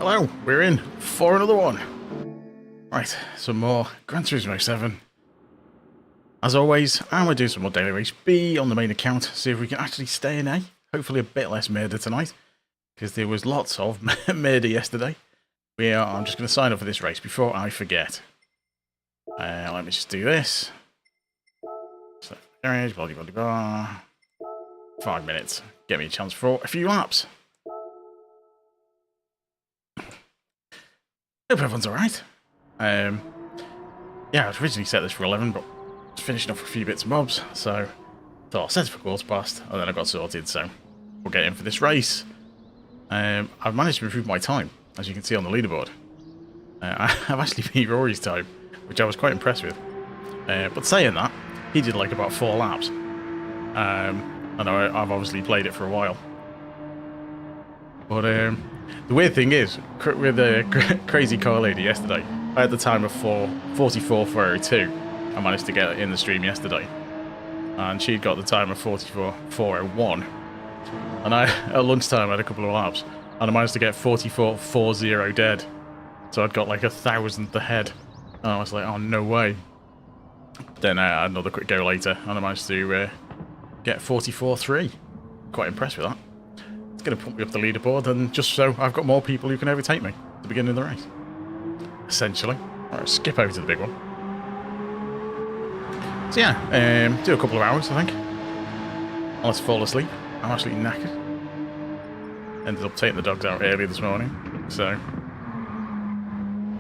Hello, we're in for another one. Right, some more Gran Turismo 7. As always, I'm going to do some more daily race B on the main account, see if we can actually stay in A. Hopefully a bit less murder tonight, because there was lots of murder yesterday. I'm just going to sign up for this race before I forget. Let me just do this. So, garage, blah, blah, blah. 5 minutes. Get me a chance for a few laps. Hope everyone's alright. Yeah, I was originally set this for 11, but I was finishing off a few bits and bobs, so thought I'll set it for quarter past, and then I got sorted, so we'll get in for this race. I've managed to improve my time, as you can see on the leaderboard. I've actually beat Rory's time, which I was quite impressed with. But saying that, he did like about 4 laps. I know I've obviously played it for a while. But the weird thing is, with the crazy car lady yesterday, I had the time of 44.402. I managed to get it in the stream yesterday. And she'd got the time of 44.401. And at lunchtime, I had a couple of laps. And I managed to get 44.40 dead. So I'd got like 1,000th ahead. And I was like, oh, no way. Then I had another quick go later. And I managed to get 44.3. Quite impressed with that. It's going to put me up the leaderboard, and just so I've got more people who can overtake me at the beginning of the race. Essentially. Alright, skip over to the big one. So yeah, do a couple of hours, I think. Unless I fall asleep. I'm actually knackered. Ended up taking the dogs out early this morning, so...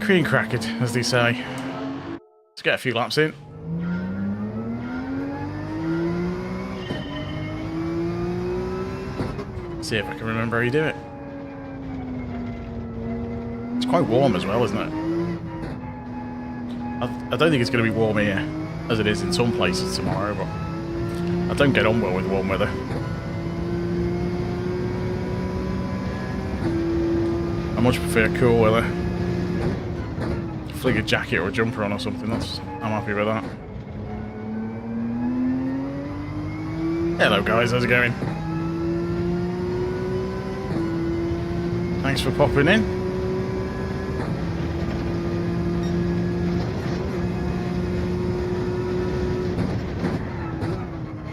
cream crackered, as they say. Let's get a few laps in. See if I can remember how you do it. It's quite warm as well, isn't it? I don't think it's going to be warm here, as it is in some places tomorrow, but I don't get on well with warm weather. I much prefer cool weather. Flick a jacket or a jumper on or something, I'm happy with that. Hello guys, how's it going? Thanks for popping in.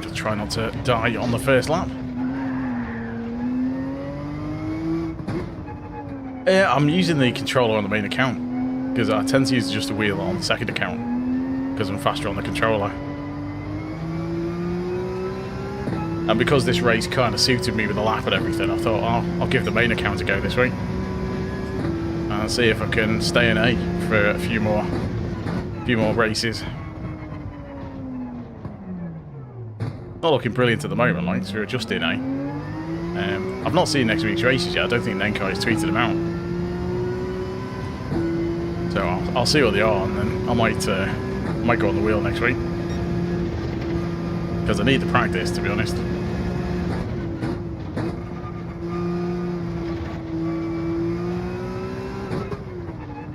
Just try not to die on the first lap. I'm using the controller on the main account, because I tend to use just a wheel on the second account, because I'm faster on the controller. And because this race kind of suited me with the lap and everything, I thought, I'll give the main account a go this week. And see if I can stay in A for a few more races. Not looking brilliant at the moment, like, so we're just in A. I've not seen next week's races yet. I don't think Nenkai has tweeted them out. So I'll see what they are, and then I might go on the wheel next week. Because I need the practice, to be honest.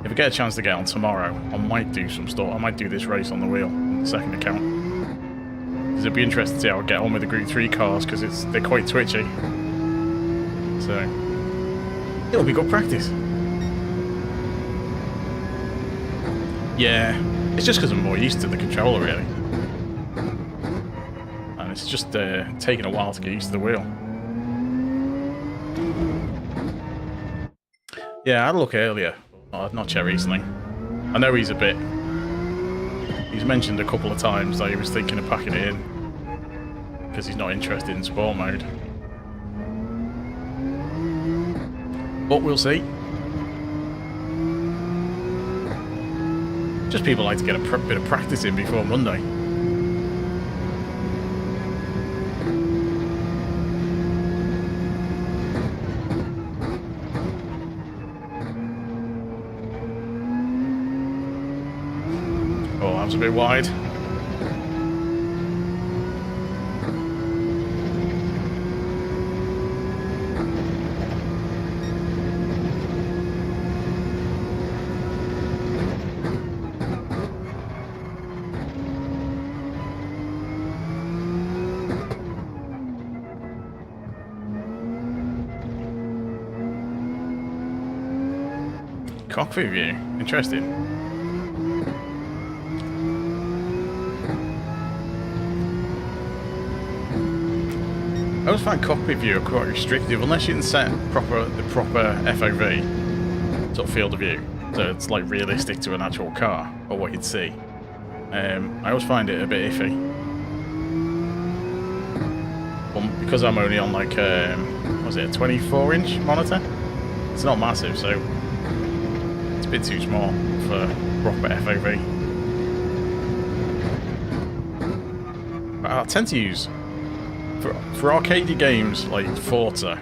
If I get a chance to get on tomorrow, I might do some stuff. I might do this race on the wheel, on the second account. Because it'd be interesting to see how I get on with the Gr.3 cars, because they're quite twitchy. So, it'll be good practice. Yeah, it's just because I'm more used to the controller, really. And it's just taking a while to get used to the wheel. Yeah, I had a look earlier. Not checked recently. I know he's mentioned a couple of times that he was thinking of packing it in. Because he's not interested in sport mode. But we'll see. Just people like to get a bit of practice in before Monday. Oh, that was a bit wide. Cockpit view. Interesting. I always find cockpit view quite restrictive unless you can set the proper FOV sort of field of view, so it's like realistic to an actual car or what you'd see. I always find it a bit iffy. Well, because I'm only on like what was it, a 24-inch monitor? It's not massive, so it's a bit too small for proper FOV. But I tend to use for arcadey games like Forza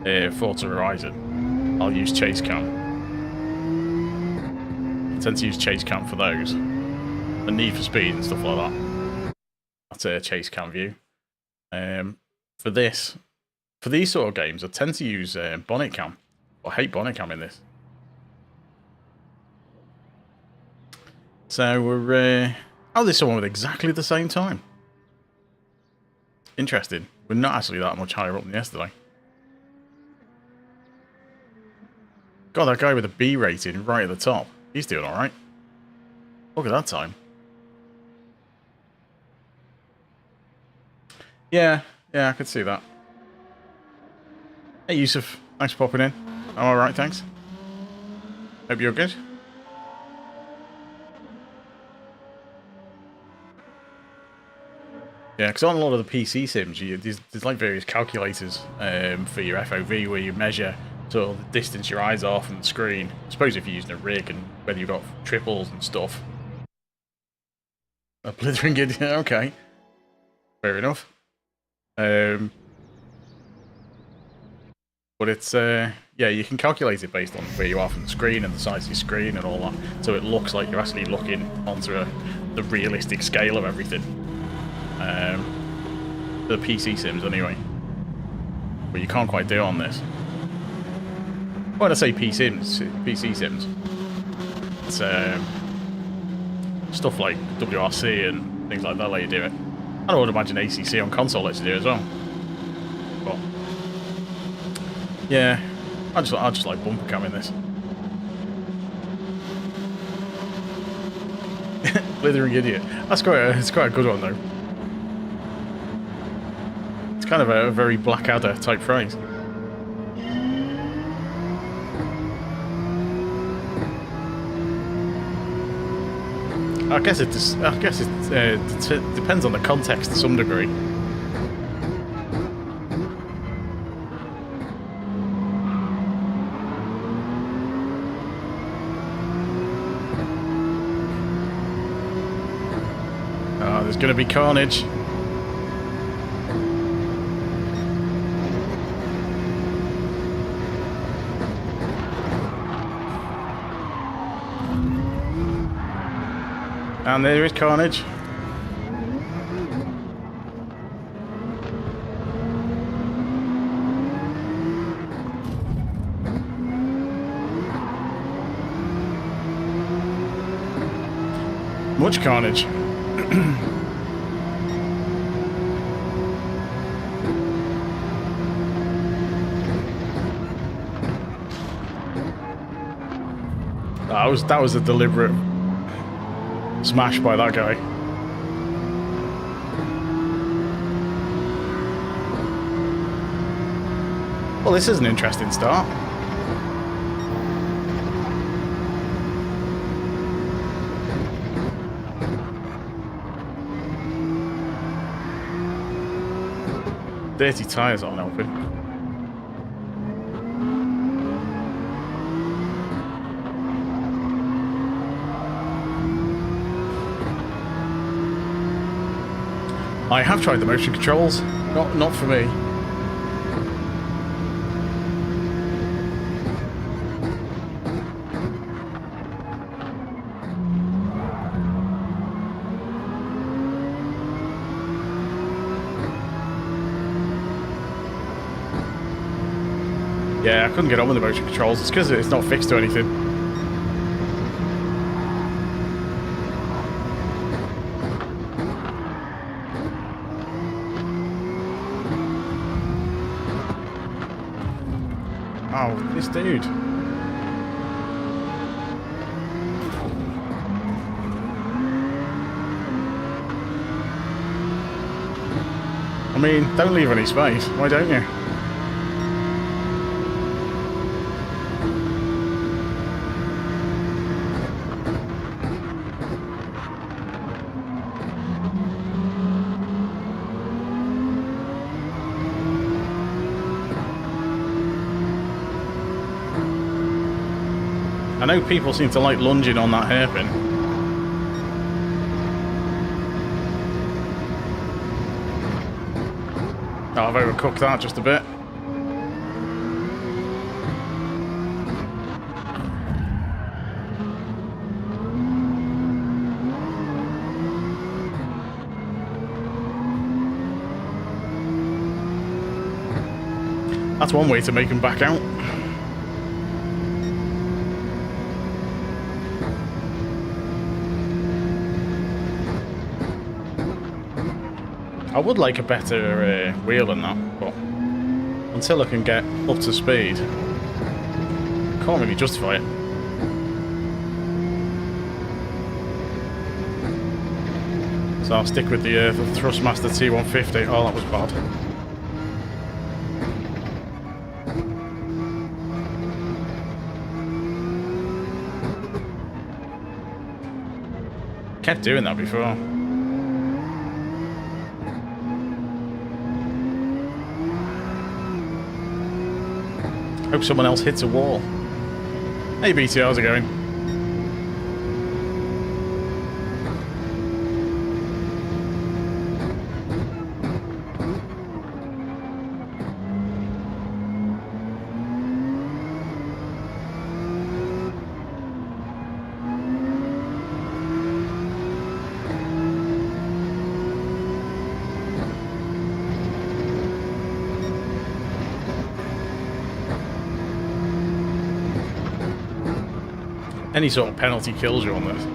Horizon, I'll use Chase Cam. I tend to use Chase Cam for those. The Need for Speed and stuff like that. That's a Chase Cam view. For these sort of games, I tend to use Bonnet Cam. I hate Bonnet Cam in this. So we're there's someone with exactly the same time. Interesting. We're not actually that much higher up than yesterday. God, that guy with a B rating right at the top. He's doing alright. Look at that time. Yeah, I could see that. Hey Yusuf, thanks for popping in. I'm alright, thanks. Hope you're good. Yeah, because on a lot of the PC sims, there's like various calculators for your FOV where you measure sort of the distance your eyes are from the screen. I suppose if you're using a rig and whether you've got triples and stuff. A blithering good, yeah, okay. Fair enough. But it's, yeah, you can calculate it based on where you are from the screen and the size of your screen and all that. So it looks like you're actually looking onto the realistic scale of everything. The PC sims anyway. But you can't quite do it on this. When I say PC sims, it's stuff like WRC and things like that let you do it. I would imagine ACC on console lets you do it as well. But yeah, I just like bumper cam in this. Blithering idiot. It's quite a good one though. It's kind of a very Blackadder type phrase. I guess it depends on the context to some degree. Oh, there's going to be carnage. And there is carnage. Much carnage. That was a deliberate smash by that guy. Well, this is an interesting start. Dirty tyres aren't helping. I have tried the motion controls, not for me. Yeah, I couldn't get on with the motion controls. It's because it's not fixed or anything. Oh, this dude. mean, don't leave any space. Why don't you? I know people seem to like lunging on that hairpin. Oh, I've overcooked that just a bit. That's one way to make them back out. I would like a better wheel than that, but until I can get up to speed, I can't really justify it. So I'll stick with the Thrustmaster T150. Oh, that was bad. Kept doing that before. Hope someone else hits a wall. Hey BT, how's it going? Any sort of penalty kills you on this.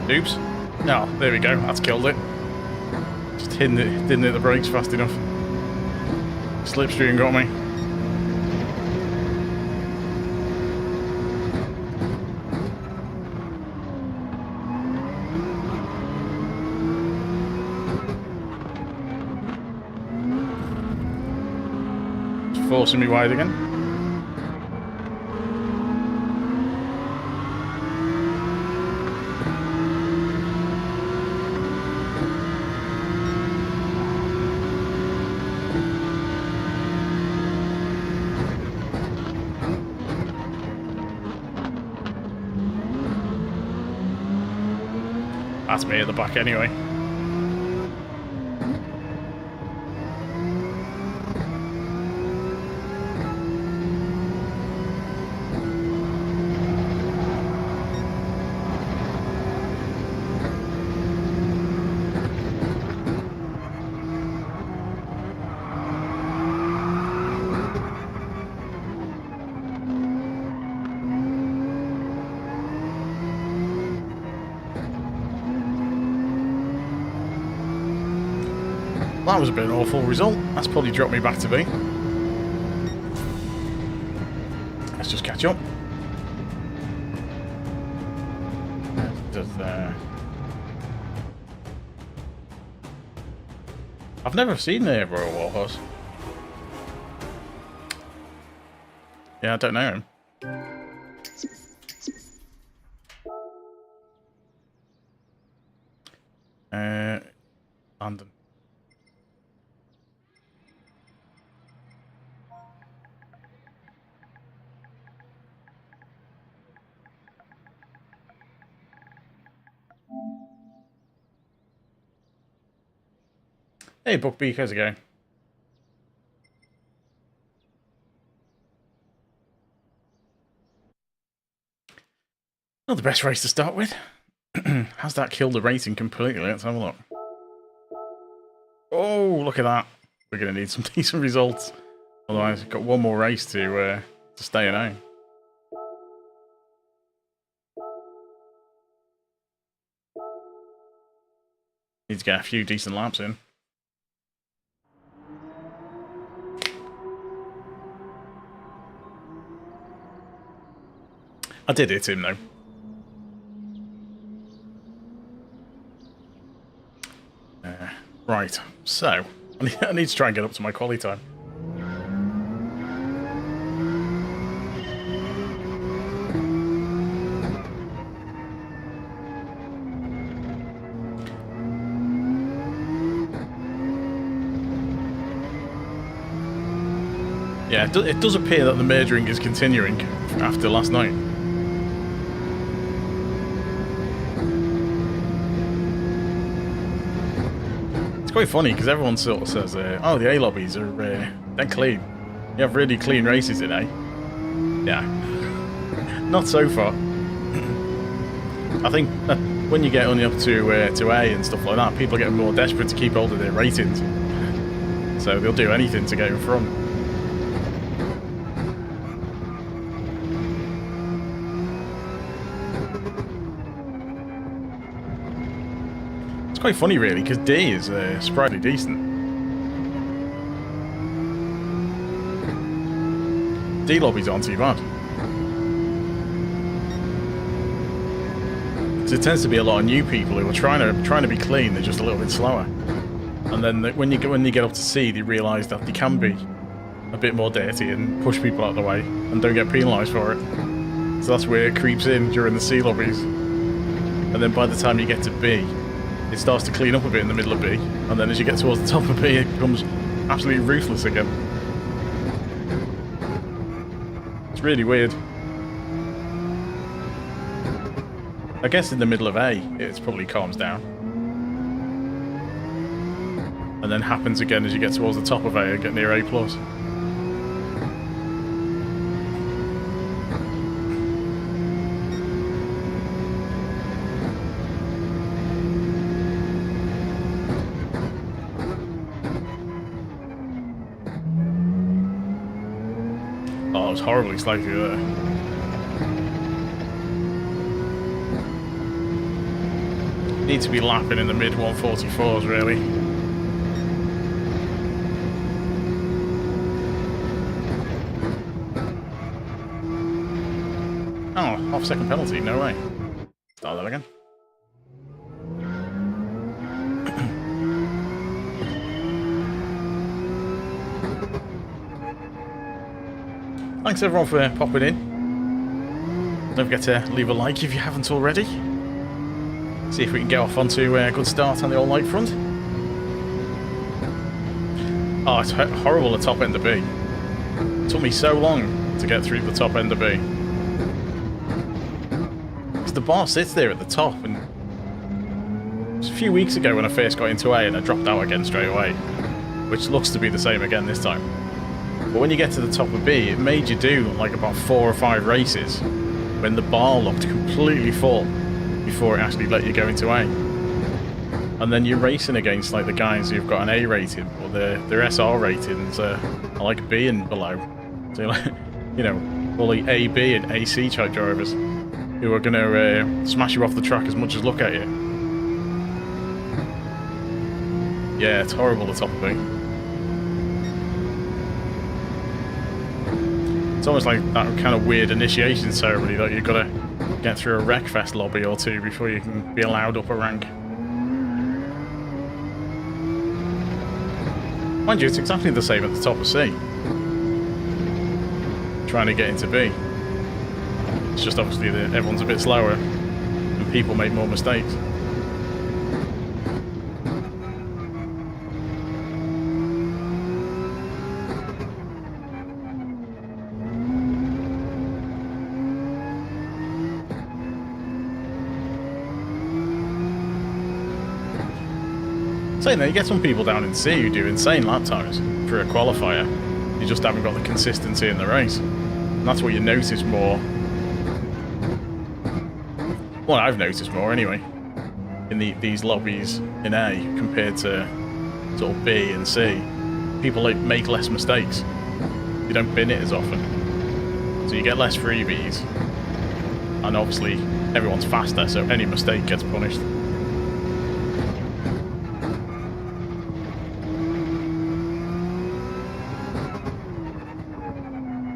Oops. Oh, there we go. That's killed it. Just didn't hit the brakes fast enough. Slipstream got me. It's forcing me wide again. That's me at the back anyway. That was a bit of an awful result. That's probably dropped me back to B. Let's just catch up. I've never seen the Royal Warhorse. Yeah, I don't know him. London. Hey, Bookbeak, how's it going? Not the best race to start with. Has that killed the racing completely? Let's have a look. Oh, look at that. we're going to need some decent results. Otherwise, we've got one more race to stay in A. Need to get a few decent laps in. I did hit him though. Right, so I need to try and get up to my quali time. Yeah, it does appear that the murdering is continuing after last night. It's quite funny because everyone sort of says, oh, the A lobbies are they're clean. You have really clean races in A. Yeah. Not so far. I think that when you get only up to A and stuff like that, people are getting more desperate to keep hold of their ratings. So they'll do anything to get in front. Quite funny really, because D is surprisingly decent. D lobbies aren't too bad. So it tends to be a lot of new people who are trying to be clean. They're just a little bit slower, and then when you get up to C, they realise that they can be a bit more dirty and push people out of the way and don't get penalised for it. So that's where it creeps in during the C lobbies, and then by the time you get to B, it starts to clean up a bit in the middle of B, and then as you get towards the top of B, it becomes absolutely ruthless again. It's really weird. I guess in the middle of A, it probably calms down. And then happens again as you get towards the top of A and get near A+. Oh, it was horribly slow through there. Need to be lapping in the mid 144s, really. Oh, half-second penalty, no way. Start that again. Thanks everyone for popping in. Don't forget to leave a like if you haven't already. See if we can get off onto a good start on the old light front. Oh, it's horrible the top end of B. It took me so long to get through the top end of B. Because the bar sits there at the top, and it was a few weeks ago when I first got into A and I dropped out again straight away, which looks to be the same again this time. But when you get to the top of B, it made you do like about 4 or 5 races when the bar looked completely full before it actually let you go into A. And then you're racing against like the guys who've got an A rating, or their SR ratings are like B and below. So like, you know, all the A, B and AC type drivers who are going to smash you off the track as much as look at you. Yeah, it's horrible the top of B. It's almost like that kind of weird initiation ceremony that you've got to get through a Wreckfest lobby or two before you can be allowed up a rank. Mind you, it's exactly the same at the top of C. Trying to get into B. It's just obviously that everyone's a bit slower and people make more mistakes. Saying that, you get some people down in C who do insane lap times for a qualifier. You just haven't got the consistency in the race. And that's what you notice more. Well, I've noticed more anyway, in these lobbies in A compared to sort of B and C. people like make less mistakes. You don't bin it as often, so you get less freebies, and obviously everyone's faster, so any mistake gets punished.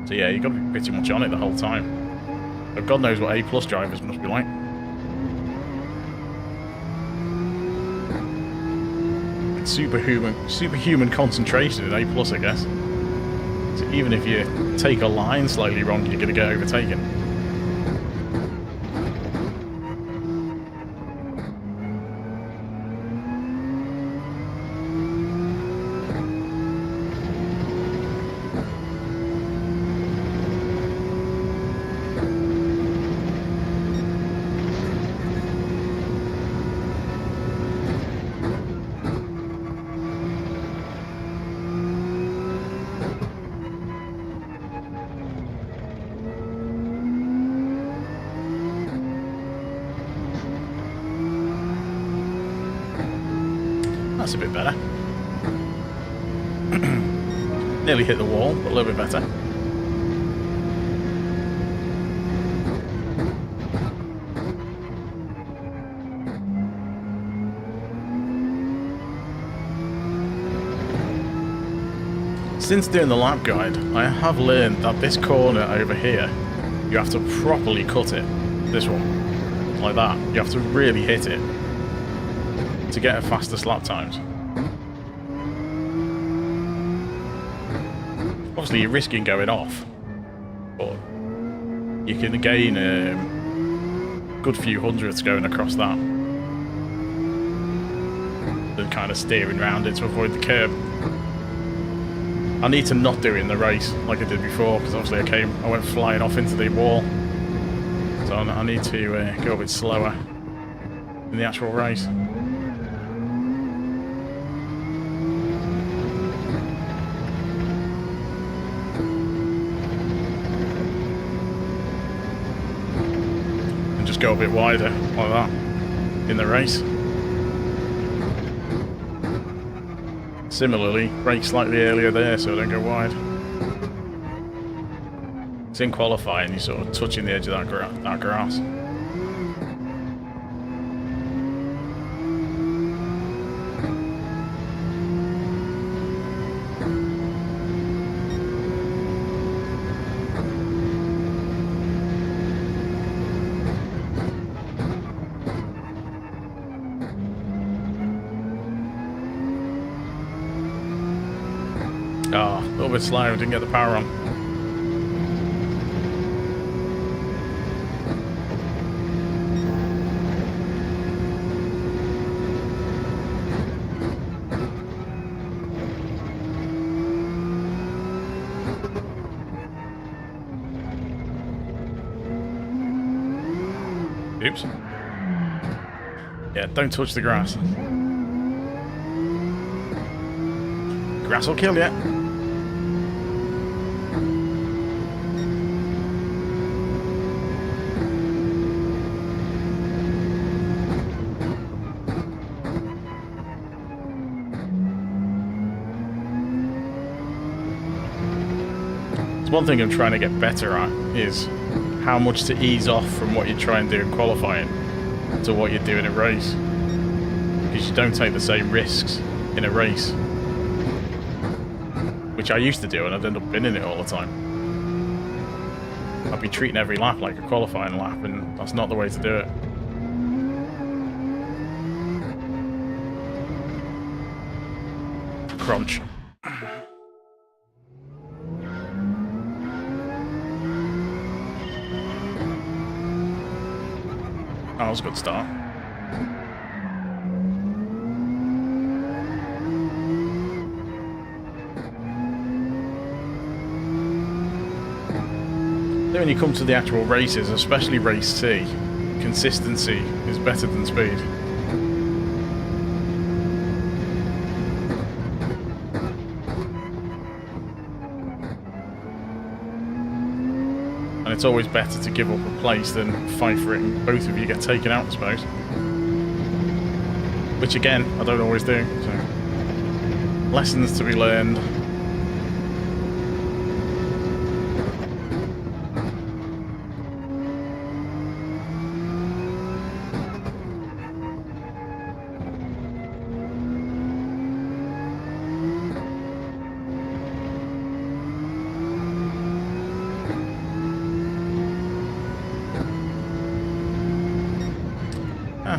So yeah, you've got to be pretty much on it the whole time. But God knows what A+ drivers must be like. It's superhuman concentration in A+, I guess. So even if you take a line slightly wrong, you're going to get overtaken. That's a bit better. Nearly hit the wall, but a little bit better. Since doing the lap guide, I have learned that this corner over here, you have to properly cut it. This one. Like that. You have to really hit it to get a faster lap times. Obviously you're risking going off, but you can gain a good few hundreds going across that and kind of steering around it to avoid the curb. I need to not do it in the race like I did before, because obviously I went flying off into the wall, so I need to go a bit slower in the actual race. Go a bit wider like that in the race. Similarly, brake slightly earlier there so I don't go wide. It's in qualifying, you're sort of touching the edge of that grass. Ah, a little bit slow, didn't get the power on. Oops. Yeah, don't touch the grass. Grass will kill you. One thing I'm trying to get better at is how much to ease off from what you try and do in qualifying to what you do in a race, because you don't take the same risks in a race, which I used to do, and I'd end up binning it all the time. I'd be treating every lap like a qualifying lap, and that's not the way to do it. Crunch. That was a good start. Then when you come to the actual races, especially race C, consistency is better than speed. And it's always better to give up a place than fight for it and both of you get taken out, I suppose. Which again, I don't always do. So, lessons to be learned.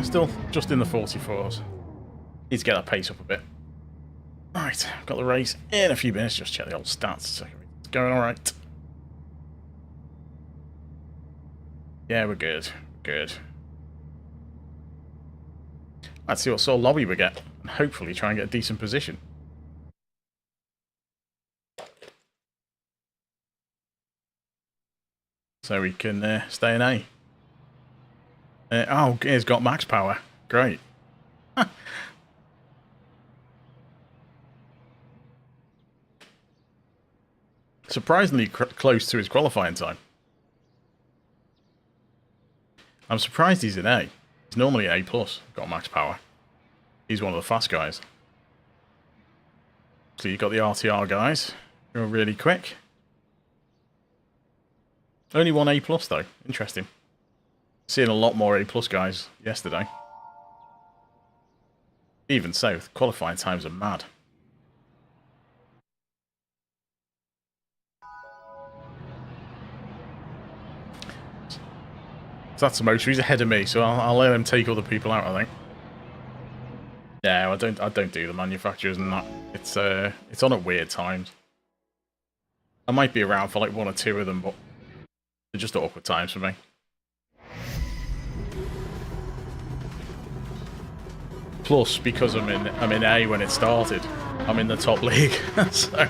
Still just in the 44s. Need to get that pace up a bit. Right, got the race in a few minutes. Just check the old stats. So it's going all right. Yeah, we're good. Good. Let's see what sort of lobby we get, and hopefully try and get a decent position. So we can stay in A. Oh, it's got max power. Great. Surprisingly close to his qualifying time. I'm surprised he's in A. He's normally A+, got max power. He's one of the fast guys. So you've got the RTR guys, who are really quick. Only one A+, though. Interesting. Seeing a lot more A+ guys yesterday. Even so, qualifying times are mad. So that's the most. He's ahead of me, so I'll let him take other people out, I think. Yeah, I don't do the manufacturers and that. It's on at weird times. I might be around for like 1 or 2 of them, but they're just awkward times for me. Plus, because I'm in A when it started, I'm in the top league. So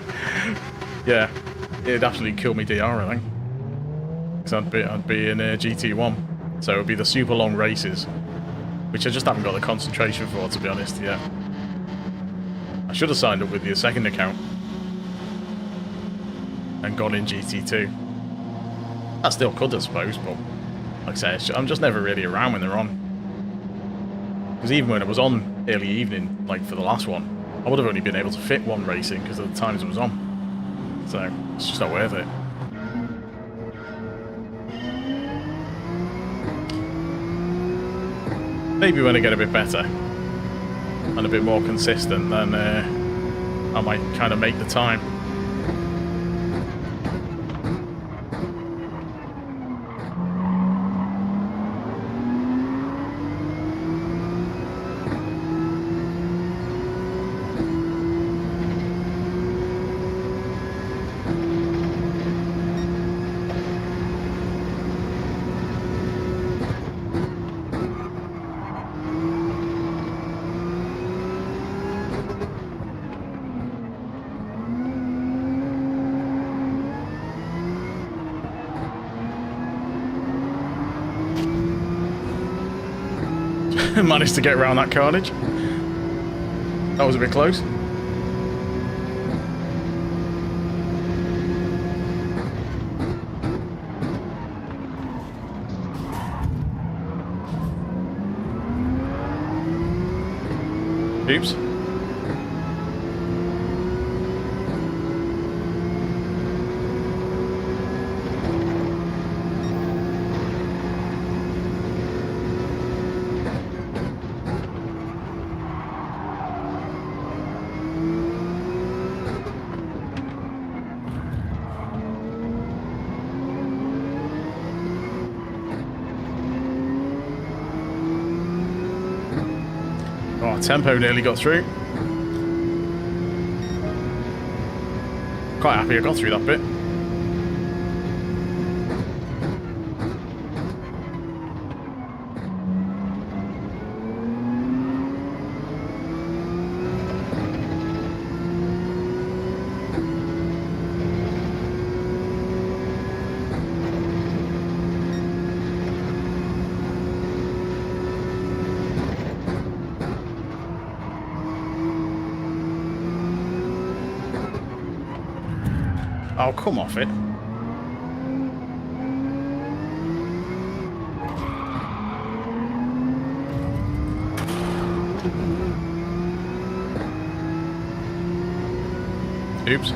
yeah, it'd absolutely kill me DR, I think. Because I'd be in GT1. So it would be the super long races, which I just haven't got the concentration for, to be honest, yet. I should have signed up with the second account and gone in GT2. I still could, I suppose, but like I say, I'm just never really around when they're on. Because even when it was on early evening, like for the last one, I would have only been able to fit one race in because of the times it was on. So it's just not worth it. Maybe when I get a bit better and a bit more consistent, then I might kind of make the time. Managed to get around that carnage. That was a bit close. Oops. Tempo nearly got through. Quite happy I got through that bit. Oh, come off it. Oops.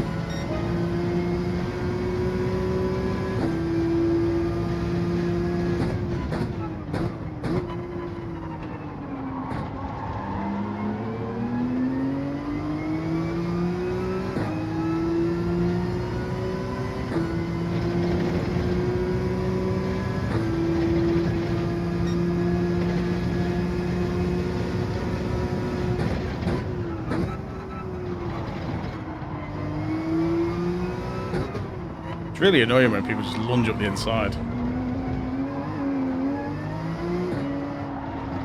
really annoying when people just lunge up the inside.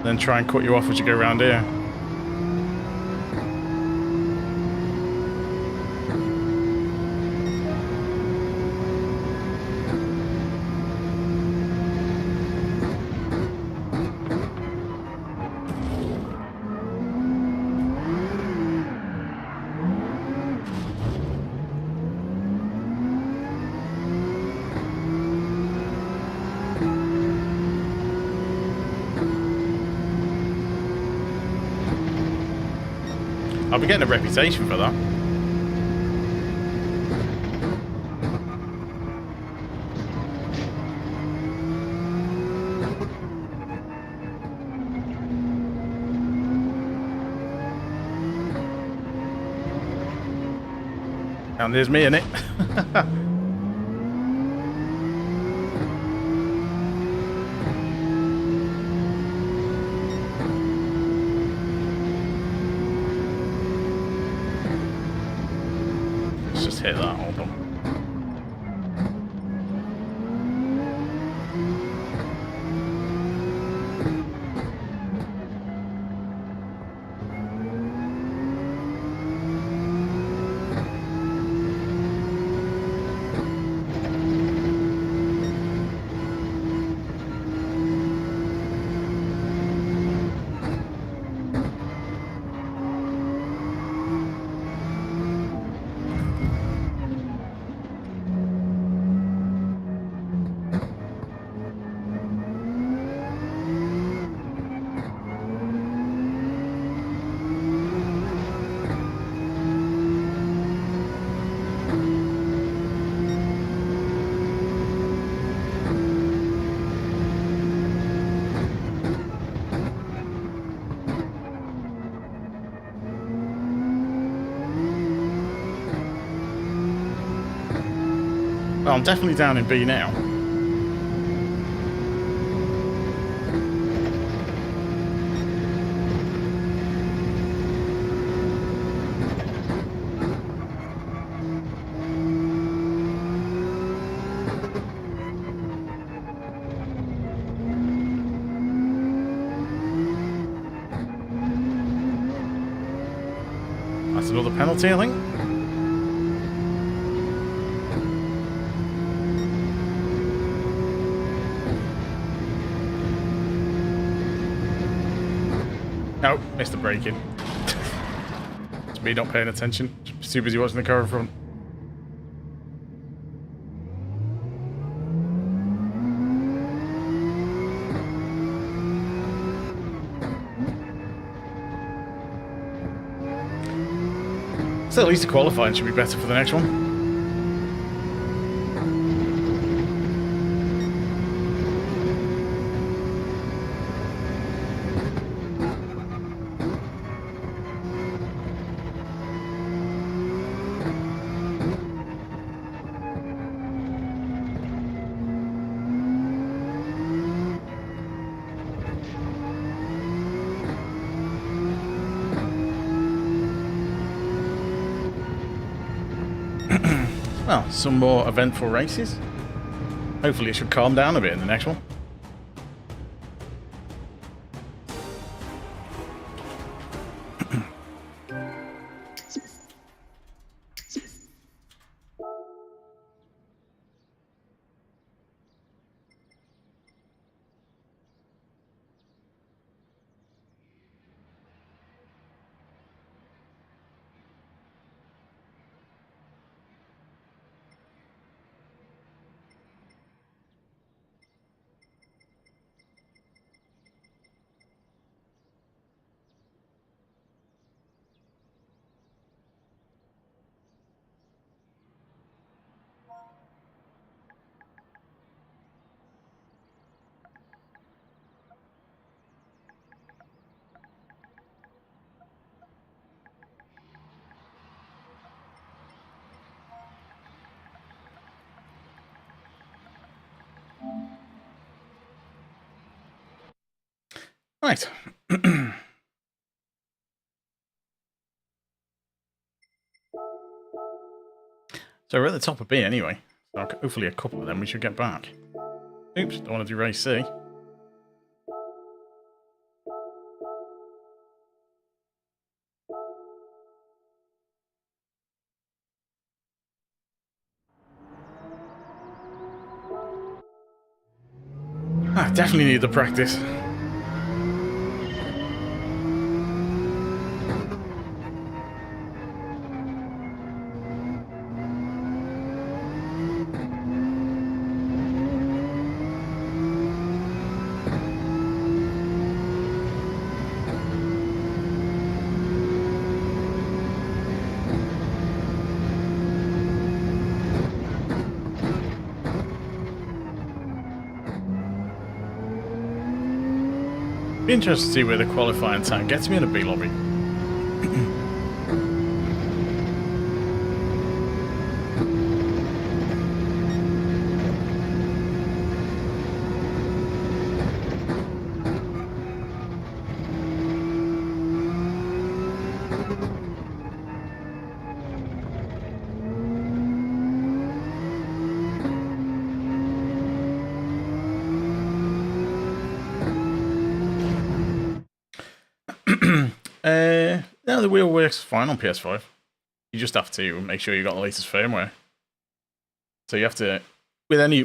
Then try and cut you off as you go around here. I'll be getting a reputation for that. And there's me in it. Just hit that, hold on. Well, I'm definitely down in B now. That's another penalty, I think. No, missed the braking. It's me not paying attention. Just too busy watching the car in front. So at least the qualifying should be better for the next one. Well, some more eventful races. Hopefully it should calm down a bit in the next one. Right. So we're at the top of B anyway. So hopefully a couple of them we should get back. Oops, don't want to do race C. I definitely need the practice. Be interested to see where the qualifying time gets me in a B lobby. No, the wheel works fine on PS5. You just have to make sure you got the latest firmware. So you have to, with any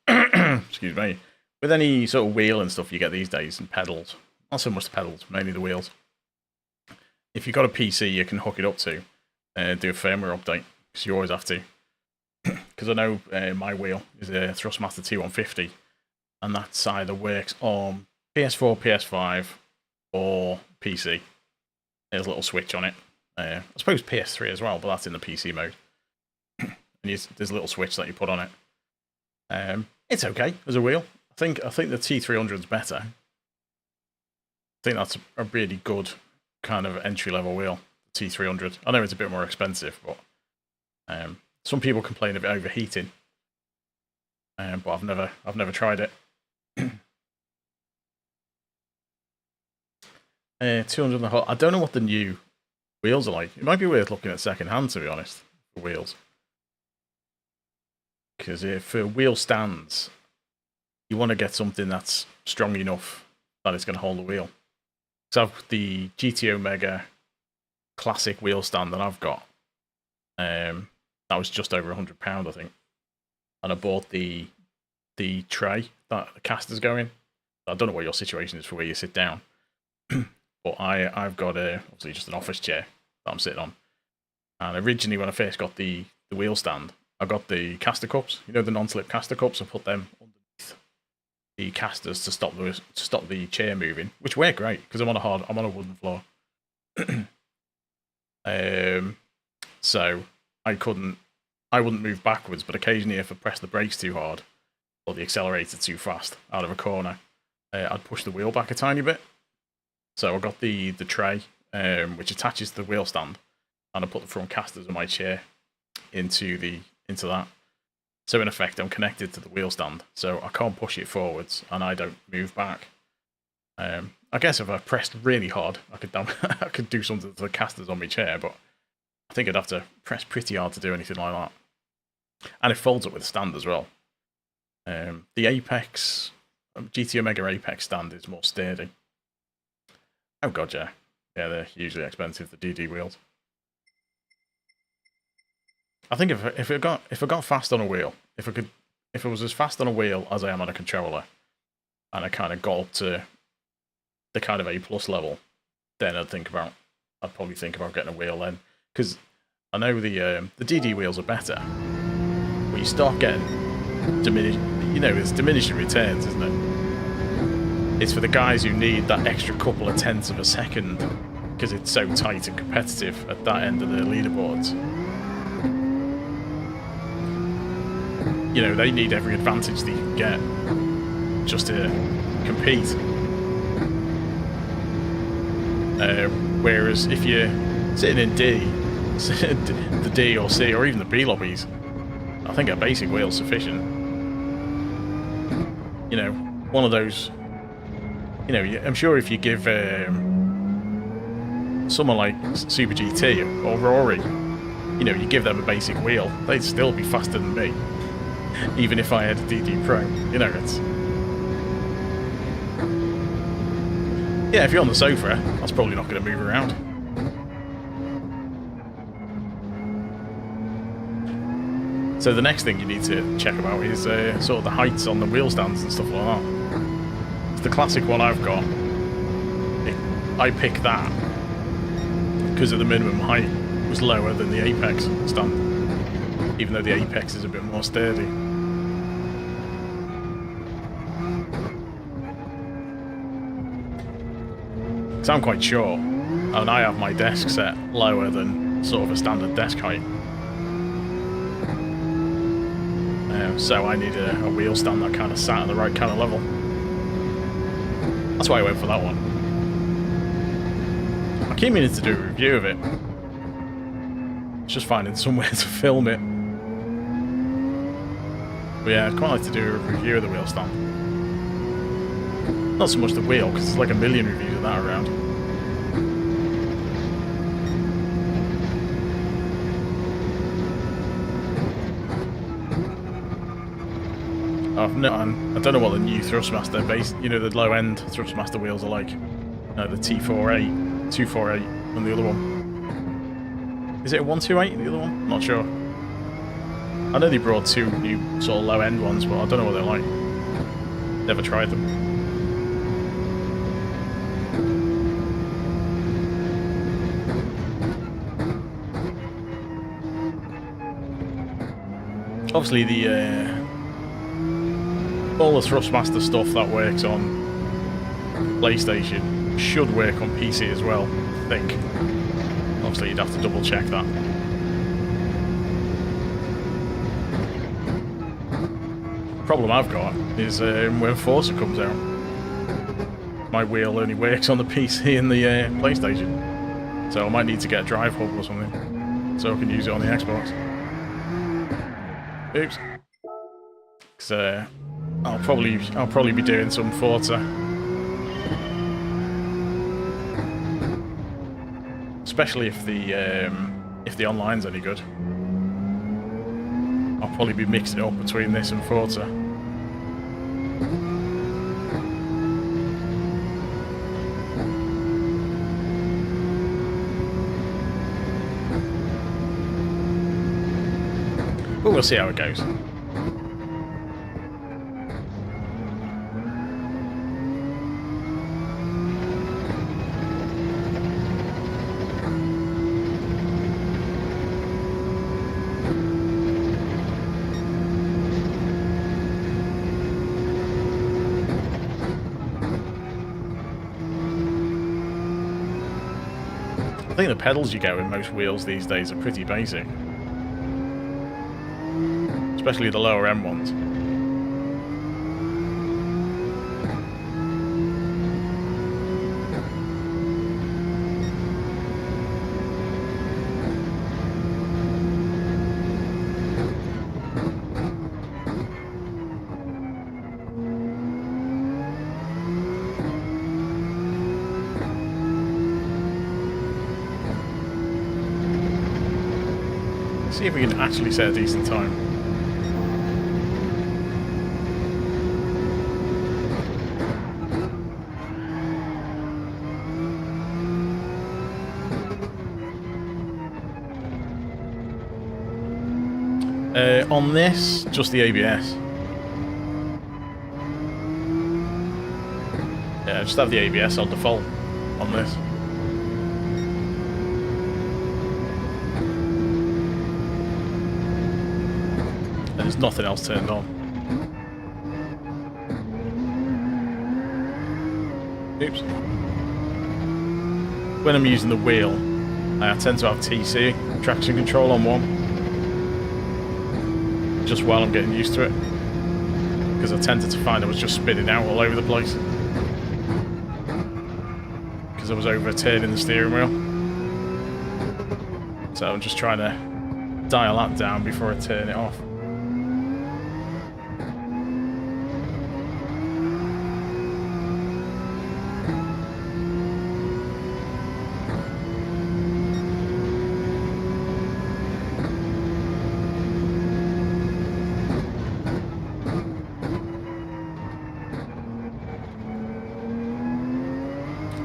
excuse me, with any sort of wheel and stuff you get these days, and pedals, not so much the pedals, mainly the wheels. If you've got a PC you can hook it up to, do a firmware update, because you always have to. Because I know my wheel is a Thrustmaster 2150, and that's either works on PS4, PS5, or PC. There's a little switch on it. I suppose PS3 as well, but that's in the PC mode. And there's a little switch that you put on it. It's okay as a wheel. I think the T300 is better. I think that's a really good kind of entry-level wheel, the T300. I know it's a bit more expensive, but some people complain of it overheating. But I've never tried it. 200 and a half. I don't know what the new wheels are like. It might be worth looking at second hand, to be honest, for wheels. Because for wheel stands, you want to get something that's strong enough that it's going to hold the wheel. So the GT Omega classic wheel stand that I've got, that was just over £100, I think. And I bought the tray that the caster's go in. I don't know what your situation is for where you sit down. But I've got obviously just an office chair that I'm sitting on. And originally when I first got the wheel stand, I got the caster cups, you know, the non-slip caster cups. I put them underneath the casters to stop the chair moving, which work great because I'm on a wooden floor. So I wouldn't move backwards, but occasionally if I press the brakes too hard or the accelerator too fast out of a corner, I'd push the wheel back a tiny bit. So I got the tray, which attaches to the wheel stand, and I put the front casters of my chair into that. So in effect, I'm connected to the wheel stand, so I can't push it forwards, and I don't move back. I guess if I pressed really hard, I could do something to the casters on my chair, but I think I'd have to press pretty hard to do anything like that. And it folds up with the stand as well. The Apex, GT Omega Apex stand is more sturdy. Oh god, yeah. Yeah, they're hugely expensive, the DD wheels. I think if it got fast on a wheel, if it was as fast on a wheel as I am on a controller, and I kind of got up to the kind of A+ level, then I'd probably think about getting a wheel then. Because I know the DD wheels are better, but you start getting it's diminishing returns, isn't it? It's for the guys who need that extra couple of tenths of a second because it's so tight and competitive at that end of the leaderboards. You know, they need every advantage they can get just to compete. Whereas if you're sitting in the D or C or even the B lobbies, I think a basic wheel's sufficient. You know, one of those. You know, I'm sure if you give someone like Super GT or Rory, you know, you give them a basic wheel, they'd still be faster than me. Even if I had a DD Pro, you know, it's... Yeah, if you're on the sofa, that's probably not going to move around. So the next thing you need to check about is sort of the heights on the wheel stands and stuff like that. It's the classic one I've got. I picked that because of the minimum height was lower than the Apex stand, even though the Apex is a bit more sturdy. Because I'm quite short, and I have my desk set lower than sort of a standard desk height. So I need a wheel stand that kind of sat at the right kind of level. That's why I went for that one. I keep meaning to do a review of it. It's just finding somewhere to film it. But yeah, I'd quite like to do a review of the wheel stand. Not so much the wheel, because there's like a million reviews of that around. I don't know what the new Thrustmaster base, you know, the low-end Thrustmaster wheels are like. The T48, 248, and the other one. Is it a 128, the other one? I'm not sure. I know they brought two new sort of low-end ones, but I don't know what they're like. Never tried them. Obviously, all the Thrustmaster stuff that works on PlayStation should work on PC as well, I think. Obviously, you'd have to double check that. The problem I've got is when Forza comes out, my wheel only works on the PC and the PlayStation. So I might need to get a drive hub or something so I can use it on the Xbox. Oops. Because I'll probably be doing some Forza. Especially if the online's any good. I'll probably be mixing it up between this and Forza. But we'll see how it goes. I think the pedals you get with most wheels these days are pretty basic. Especially the lower end ones. See if we can actually set a decent time. On this, just the ABS. Yeah, just have the ABS on default on this. There's nothing else turned on. Oops. When I'm using the wheel, I tend to have TC, traction control, on one. Just while I'm getting used to it. Because I tended to find I was just spinning out all over the place. Because I was overturning the steering wheel. So I'm just trying to dial that down before I turn it off.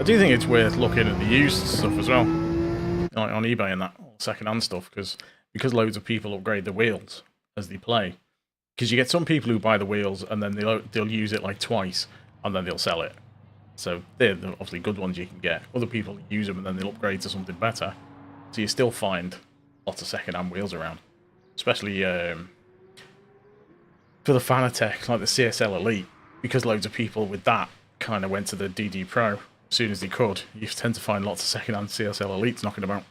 do think it's worth looking at the used stuff as well, like on eBay and that second-hand stuff, because loads of people upgrade the wheels as they play. Because you get some people who buy the wheels and then they'll use it like twice and then they'll sell it. So they're obviously good ones you can get. Other people use them and then they'll upgrade to something better. So you still find lots of second-hand wheels around, especially for the Fanatec, like the CSL Elite, because loads of people with that kind of went to the DD Pro as soon as they could. You tend to find lots of second-hand CSL Elites knocking about.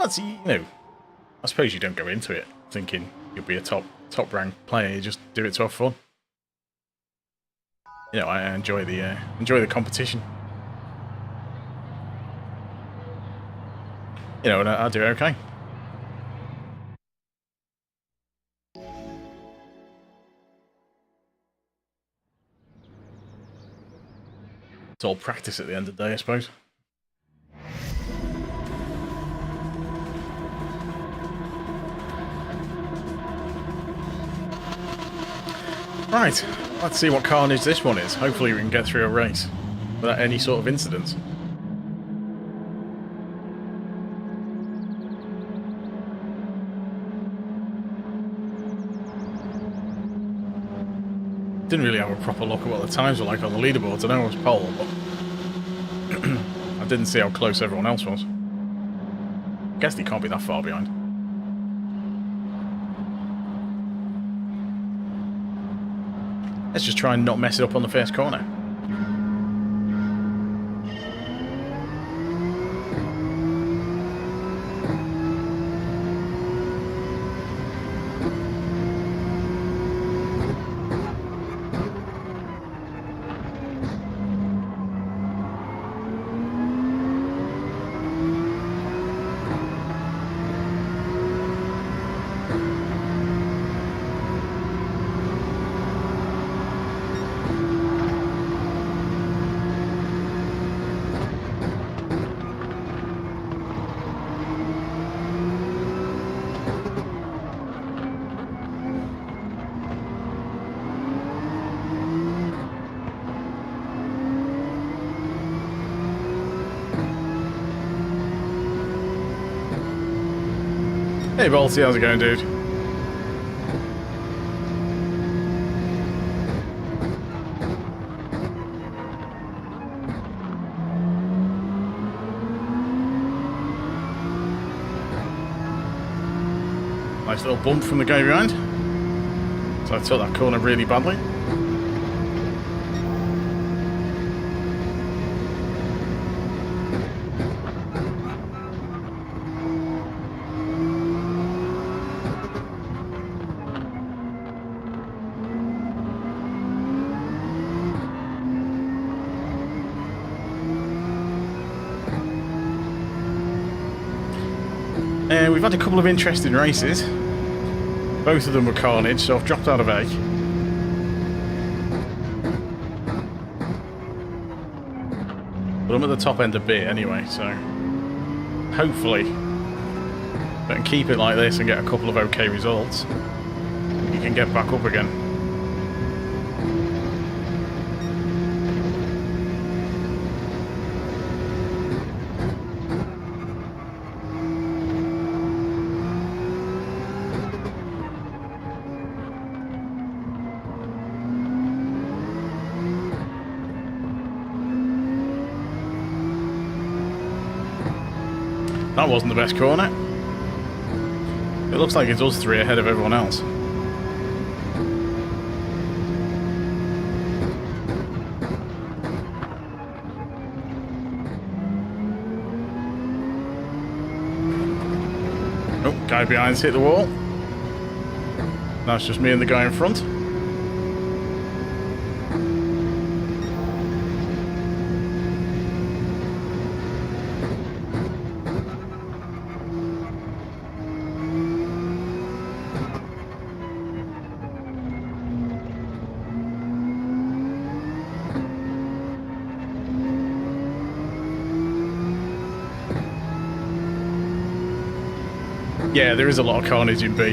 That's, you know, I suppose you don't go into it thinking you'll be a top rank player. You just do it to have fun. You know, I enjoy the competition. You know, and I do okay. It's all practice at the end of the day, I suppose. Right, let's see what carnage this one is. Hopefully we can get through a race without any sort of incidents. Didn't really have a proper look at what the times were like on the leaderboards. I know it was pole, but I didn't see how close everyone else was. I guess they can't be that far behind. Let's just try and not mess it up on the first corner. Hey Balti, how's it going, dude? Nice little bump from the guy behind. So I took that corner really badly. We've had a couple of interesting races. Both of them were carnage, so I've dropped out of A. But I'm at the top end of B anyway, so hopefully I can keep it like this and get a couple of okay results. You can get back up again. That wasn't the best corner. It looks like it's us three ahead of everyone else. Oh, guy behind's hit the wall. That's just me and the guy in front. Yeah, there is a lot of carnage in B.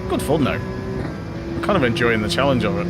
Good fun though. I'm kind of enjoying the challenge of it.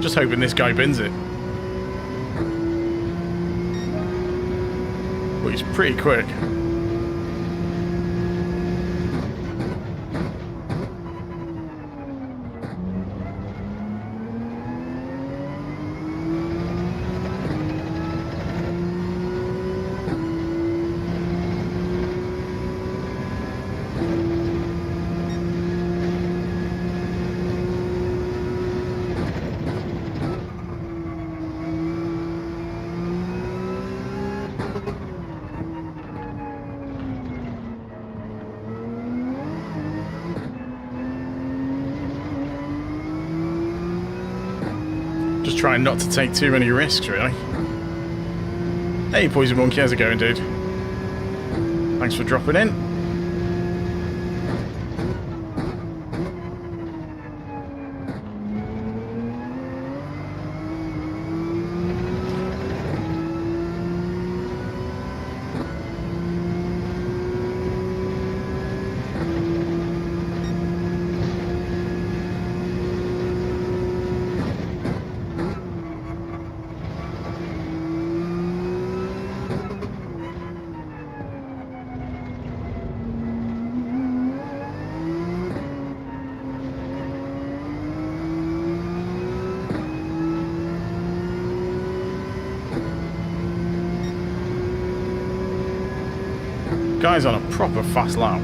Just hoping this guy bins it. Well, he's pretty quick. Just trying not to take too many risks, really. Hey, Poison Monkey, how's it going, dude? Thanks for dropping in. Guy's on a proper fast lap.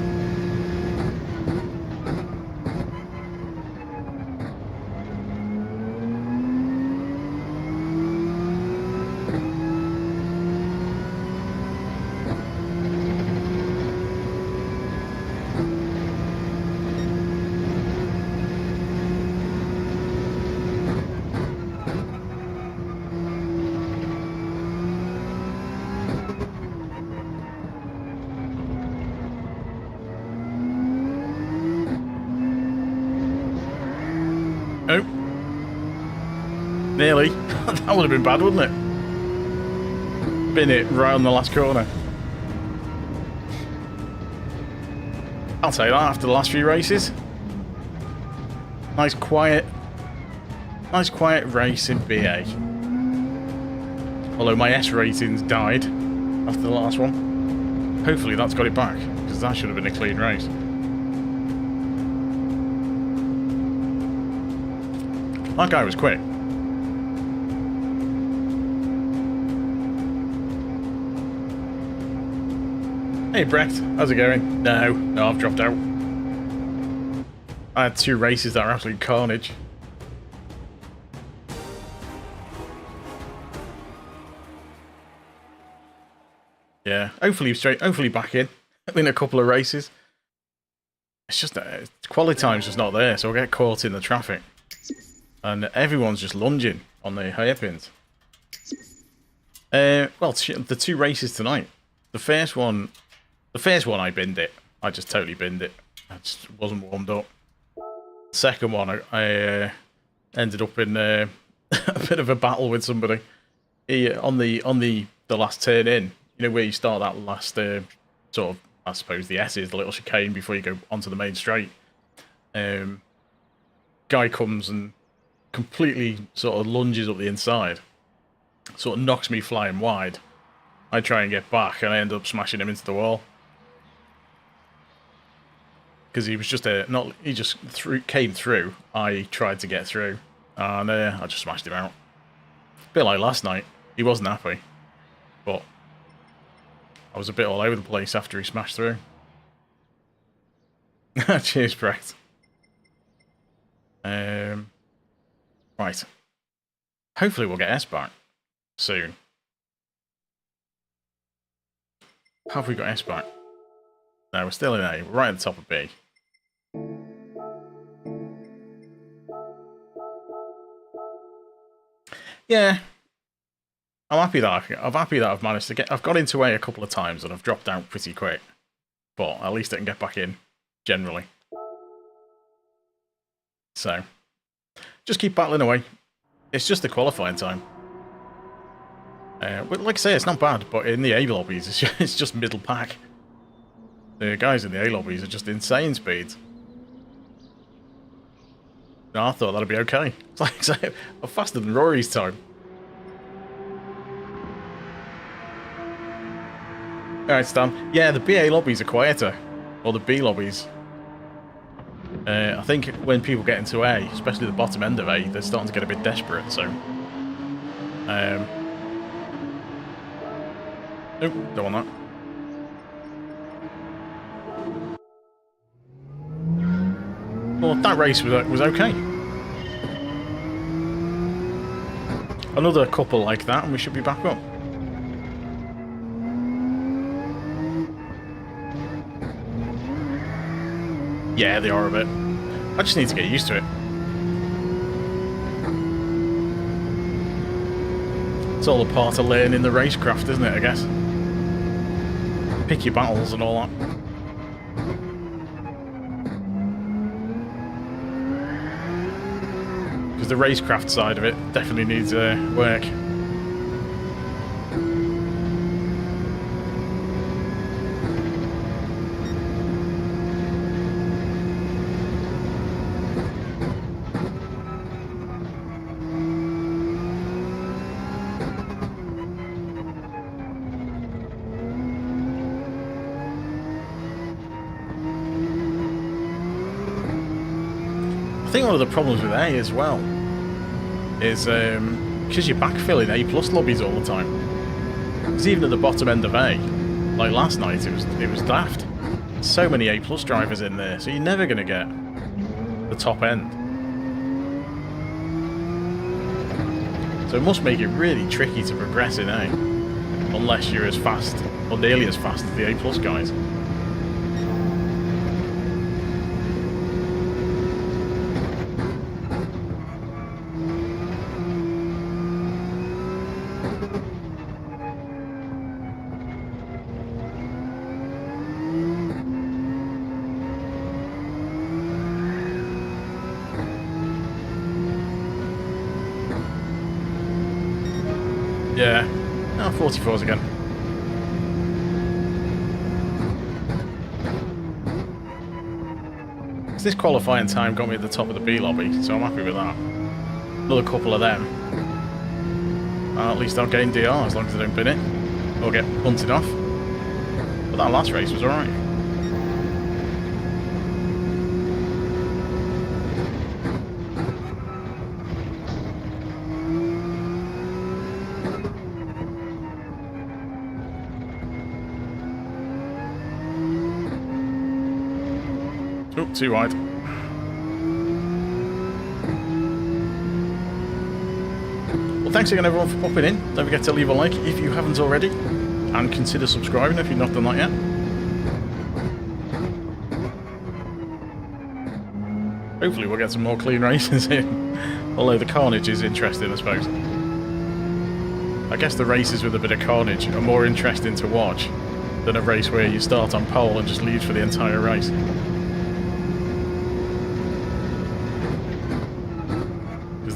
Oh. Nearly. That would have been bad, wouldn't it? Bin it right on the last corner. I'll say that after the last few races. Nice quiet race in BA. Although my S ratings died after the last one. Hopefully that's got it back, because that should have been a clean race. That guy was quick. Hey Brett, how's it going? No, I've dropped out. I had 2 races that were absolute carnage. Yeah, hopefully back in a couple of races. It's just quality time's just not there, so we'll get caught in the traffic. And everyone's just lunging on the hairpins. Well, the 2 races tonight. The first one I binned it. I just totally binned it. I just wasn't warmed up. Second one, I ended up in a bit of a battle with somebody. He on the last turn in. You know where you start that last sort of, I suppose the S is the little chicane before you go onto the main straight. Guy comes and completely sort of lunges up the inside, sort of knocks me flying wide. I try and get back, and I end up smashing him into the wall because he was just he just came through. I tried to get through, and I just smashed him out. A bit like last night. He wasn't happy, but I was a bit all over the place after he smashed through. Cheers, Brett. Right. Hopefully we'll get S back. soon. Have we got S back? No, we're still in A. We're right at the top of B. Yeah. I'm happy that I've managed to get... I've got into A couple of times and I've dropped out pretty quick. But at least I can get back in, generally. So, just keep battling away. It's just the qualifying time. Like I say, it's not bad, but in the A lobbies, it's just middle pack. The guys in the A lobbies are just insane speeds. No, I thought that'd be okay. It's like I say, I'm faster than Rory's time. Alright, Stan. Yeah, the BA lobbies are quieter. Or the B lobbies. I think when people get into A, especially the bottom end of A, they're starting to get a bit desperate, so... Nope, don't want that. Well, that race was okay. Another couple like that and we should be back up. Yeah, they are a bit. I just need to get used to it. It's all a part of learning the racecraft, isn't it, I guess? Pick your battles and all that. Because the racecraft side of it definitely needs work. I think one of the problems with A as well is because you're backfilling A plus lobbies all the time. Because even at the bottom end of A, like last night, it was daft. So many A plus drivers in there, so you're never going to get the top end. So it must make it really tricky to progress in A, unless you're as fast or nearly as fast as the A plus guys. Yeah. Oh, 44s again. This qualifying time got me at the top of the B lobby, so I'm happy with that. Another couple of them. At least I'll gain DR as long as I don't bin it. Or get punted off. But that last race was alright. Oh, too wide. Well, thanks again everyone for popping in. Don't forget to leave a like if you haven't already. And consider subscribing if you've not done that yet. Hopefully we'll get some more clean races in. Although the carnage is interesting, I suppose. I guess the races with a bit of carnage are more interesting to watch than a race where you start on pole and just lead for the entire race.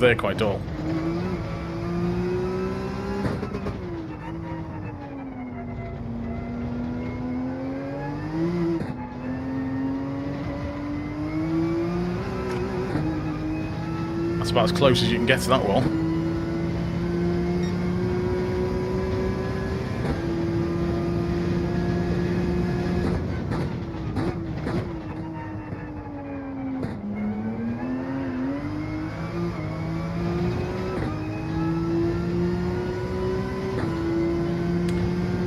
They're quite dull. That's about as close as you can get to that wall.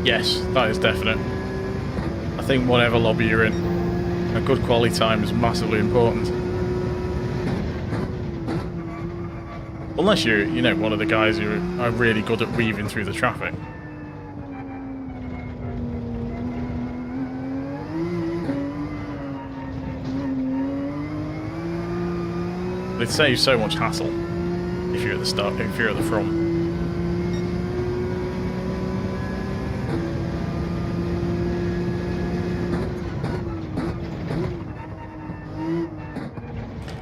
Yes, that is definite. I think whatever lobby you're in, a good quality time is massively important. Unless you're, you know, one of the guys who are really good at weaving through the traffic. But it saves so much hassle if you're at the start, if you're at the front.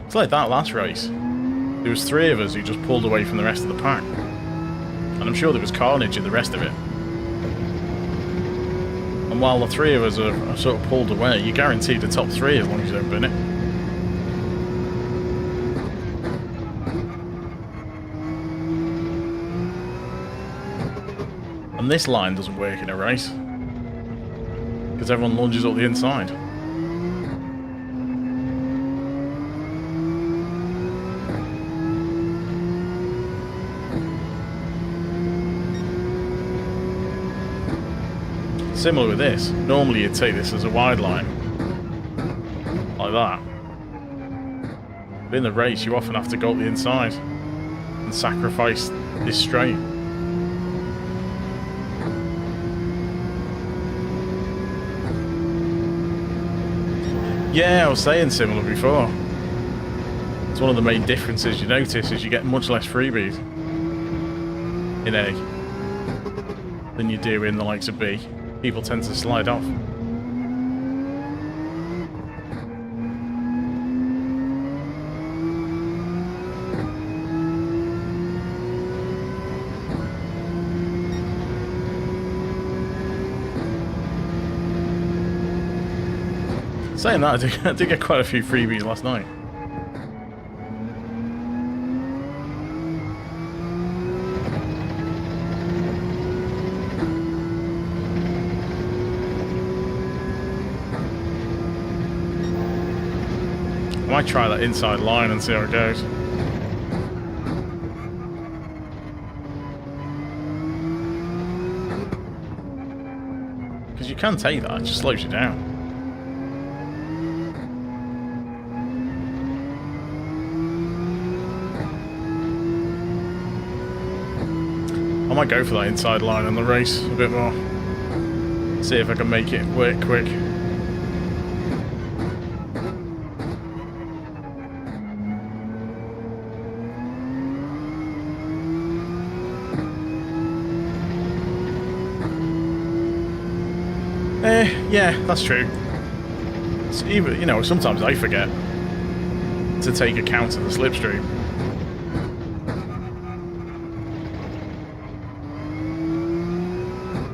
It's like that last race. There was 3 of us who just pulled away from the rest of the pack. And I'm sure there was carnage in the rest of it. And while the 3 of us are sort of pulled away, you're guaranteed the top 3 as long as you don't bin it. And this line doesn't work in a race. Because everyone lunges up the inside. Similar with this. Normally you'd take this as a wide line. Like that. But in the race you often have to go up the inside and sacrifice this straight. Yeah, I was saying similar before. It's one of the main differences you notice is you get much less freebies in A than you do in the likes of B. People tend to slide off. Saying that, I did get quite a few freebies last night. I might try that inside line and see how it goes. Because you can take that, it just slows you down. I might go for that inside line on the race a bit more. See if I can make it work quick. Yeah, that's true. It's even, you know, sometimes I forget to take account of the slipstream.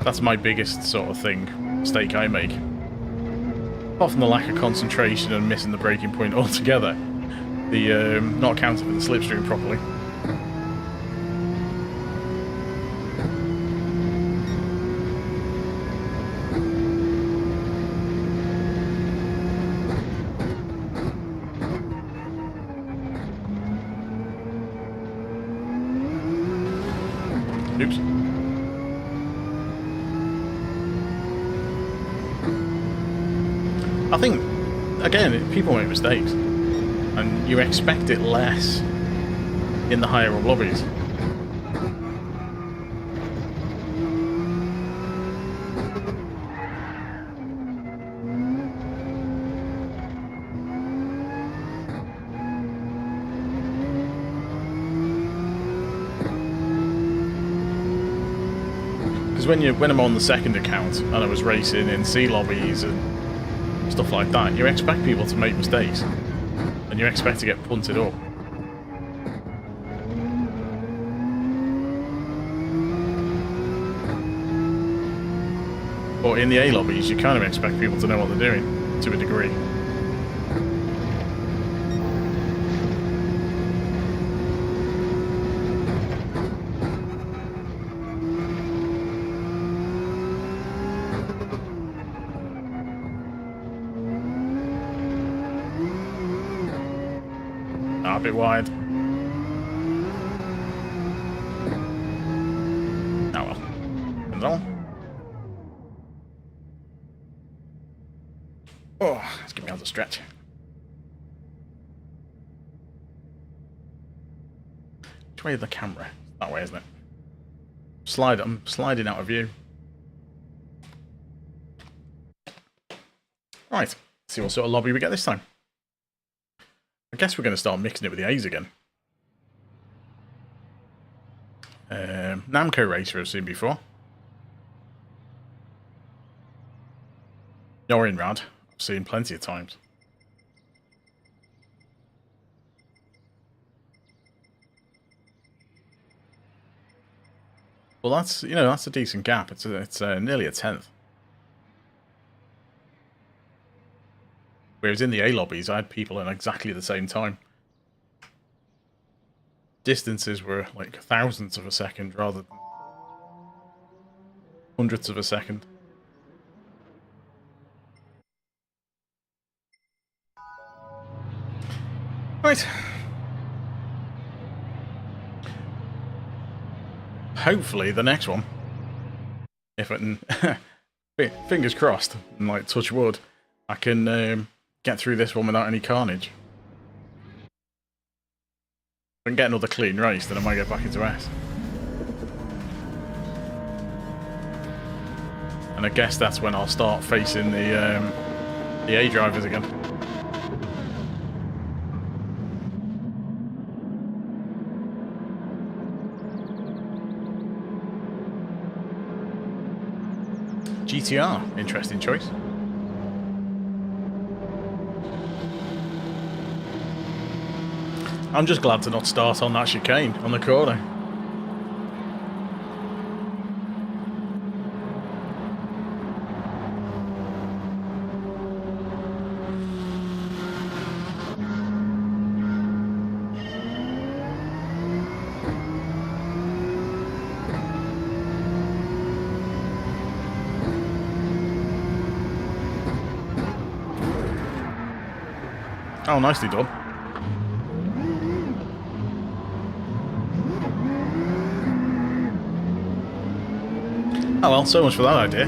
That's my biggest sort of mistake I make. Apart from the lack of concentration and missing the braking point altogether. The not accounting for the slipstream properly. Oops. I think, again, people make mistakes, and you expect it less in the higher up lobbies. When I'm on the second account and I was racing in C lobbies and stuff like that, you expect people to make mistakes and you expect to get punted up. But in the A lobbies, you kind of expect people to know what they're doing to a degree. A bit wide. Oh well. Comes on. Oh, let's get me out the stretch. way is the camera? That way, isn't it? I'm sliding out of view. Right, see what sort of lobby we get this time. I guess we're going to start mixing it with the A's again. Namco Racer I've seen before. Yorinrad I've seen plenty of times. Well, that's, you know, that's a decent gap. It's nearly a 10th. Whereas in the A lobbies, I had people in exactly the same time. Distances were like thousandths of a second rather than hundredths of a second. Right. Hopefully the next one, if I can, fingers crossed, and like touch wood, I can get through this one without any carnage. If I can get another clean race, then I might get back into S. And I guess that's when I'll start facing the A drivers again. GTR, interesting choice. I'm just glad to not start on that chicane on the corner. Oh, nicely done. Oh well, so much for that idea.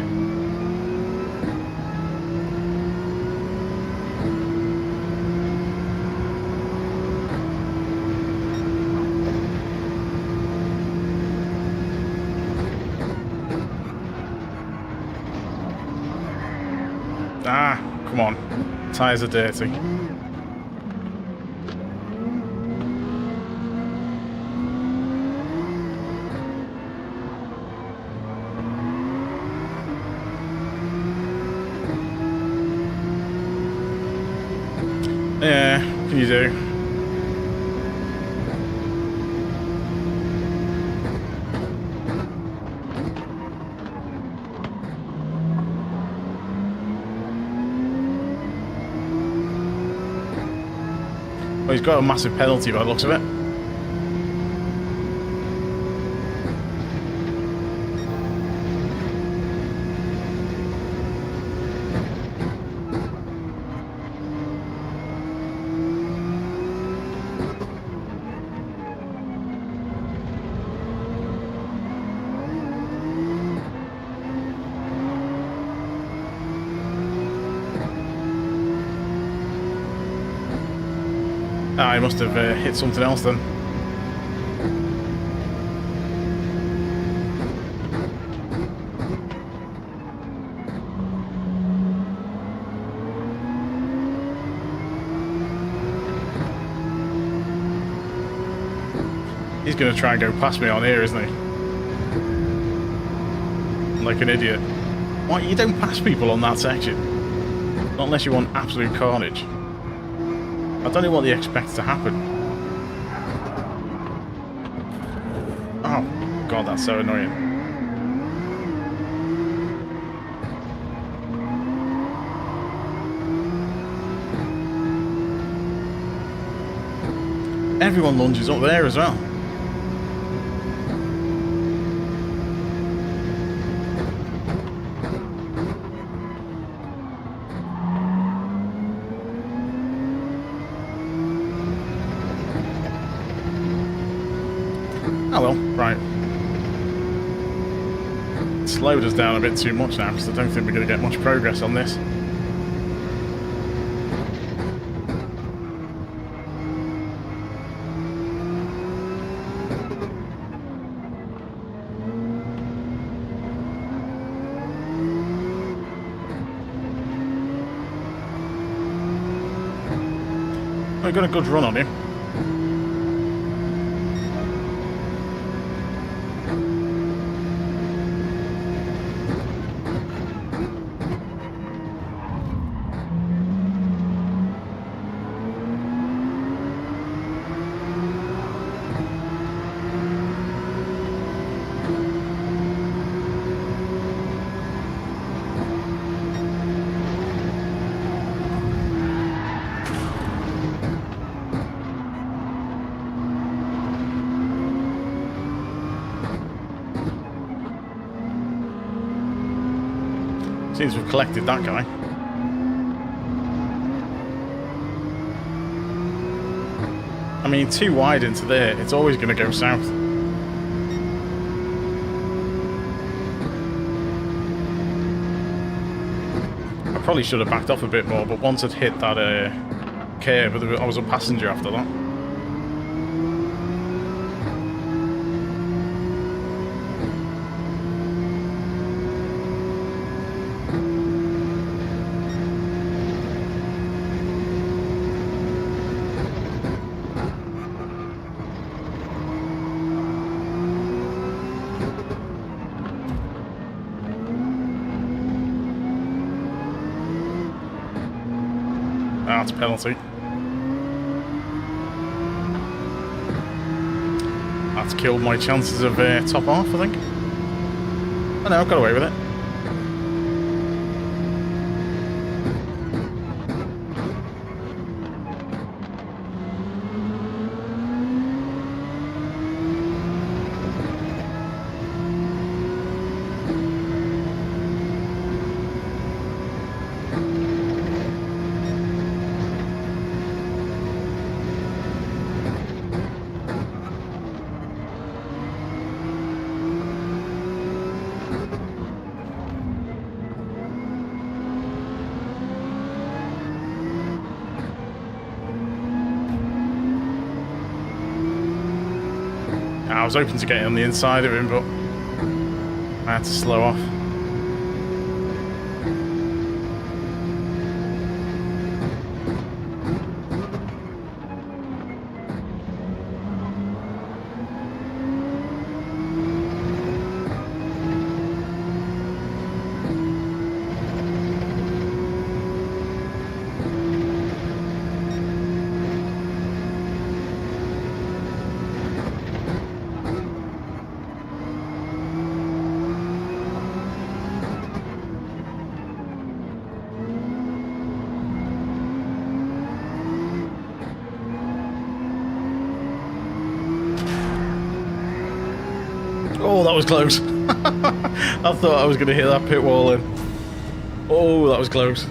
Ah, come on. Tyres are dirty. Yeah, what can you do? Well, he's got a massive penalty by the looks of it. Ah, he must have hit something else then. He's going to try and go past me on here, isn't he? Like an idiot. Why, you don't pass people on that section. Not unless you want absolute carnage. I don't know what they expect to happen. Oh, God, that's so annoying. Everyone lunges up there as well. Oh well, right. Slowed us down a bit too much now because I don't think we're going to get much progress on this. I got a good run on him. Seems we've collected that guy. I mean, too wide into there, it's always going to go south. I probably should have backed off a bit more, but once I'd hit that curve, I was a passenger after that. That's a penalty. That's killed my chances of top half, I think. Oh no, I've got away with it. I was hoping to get on the inside of him, but I had to slow off. Oh, that was close. I thought I was going to hit that pit wall in. Oh, that was close.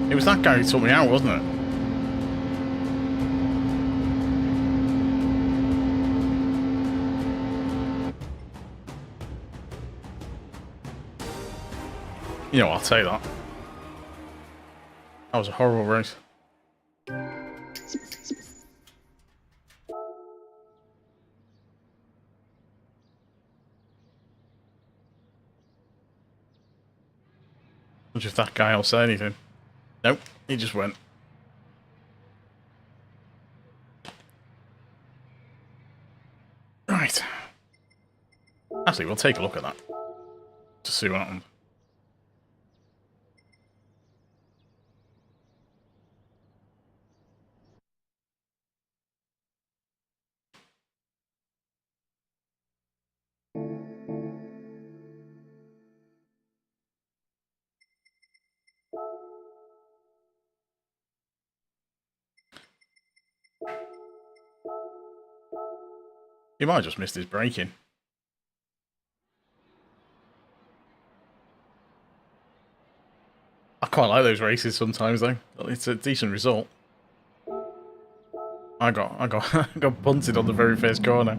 It was that guy who took me out, wasn't it? You know, I'll take that. That was a horrible race. Not if that guy will say anything. Nope, he just went. Right. Actually, we'll take a look at that. To see what happens. He might have just missed his braking. I quite like those races sometimes, though. It's a decent result. I got bunted on the very first corner.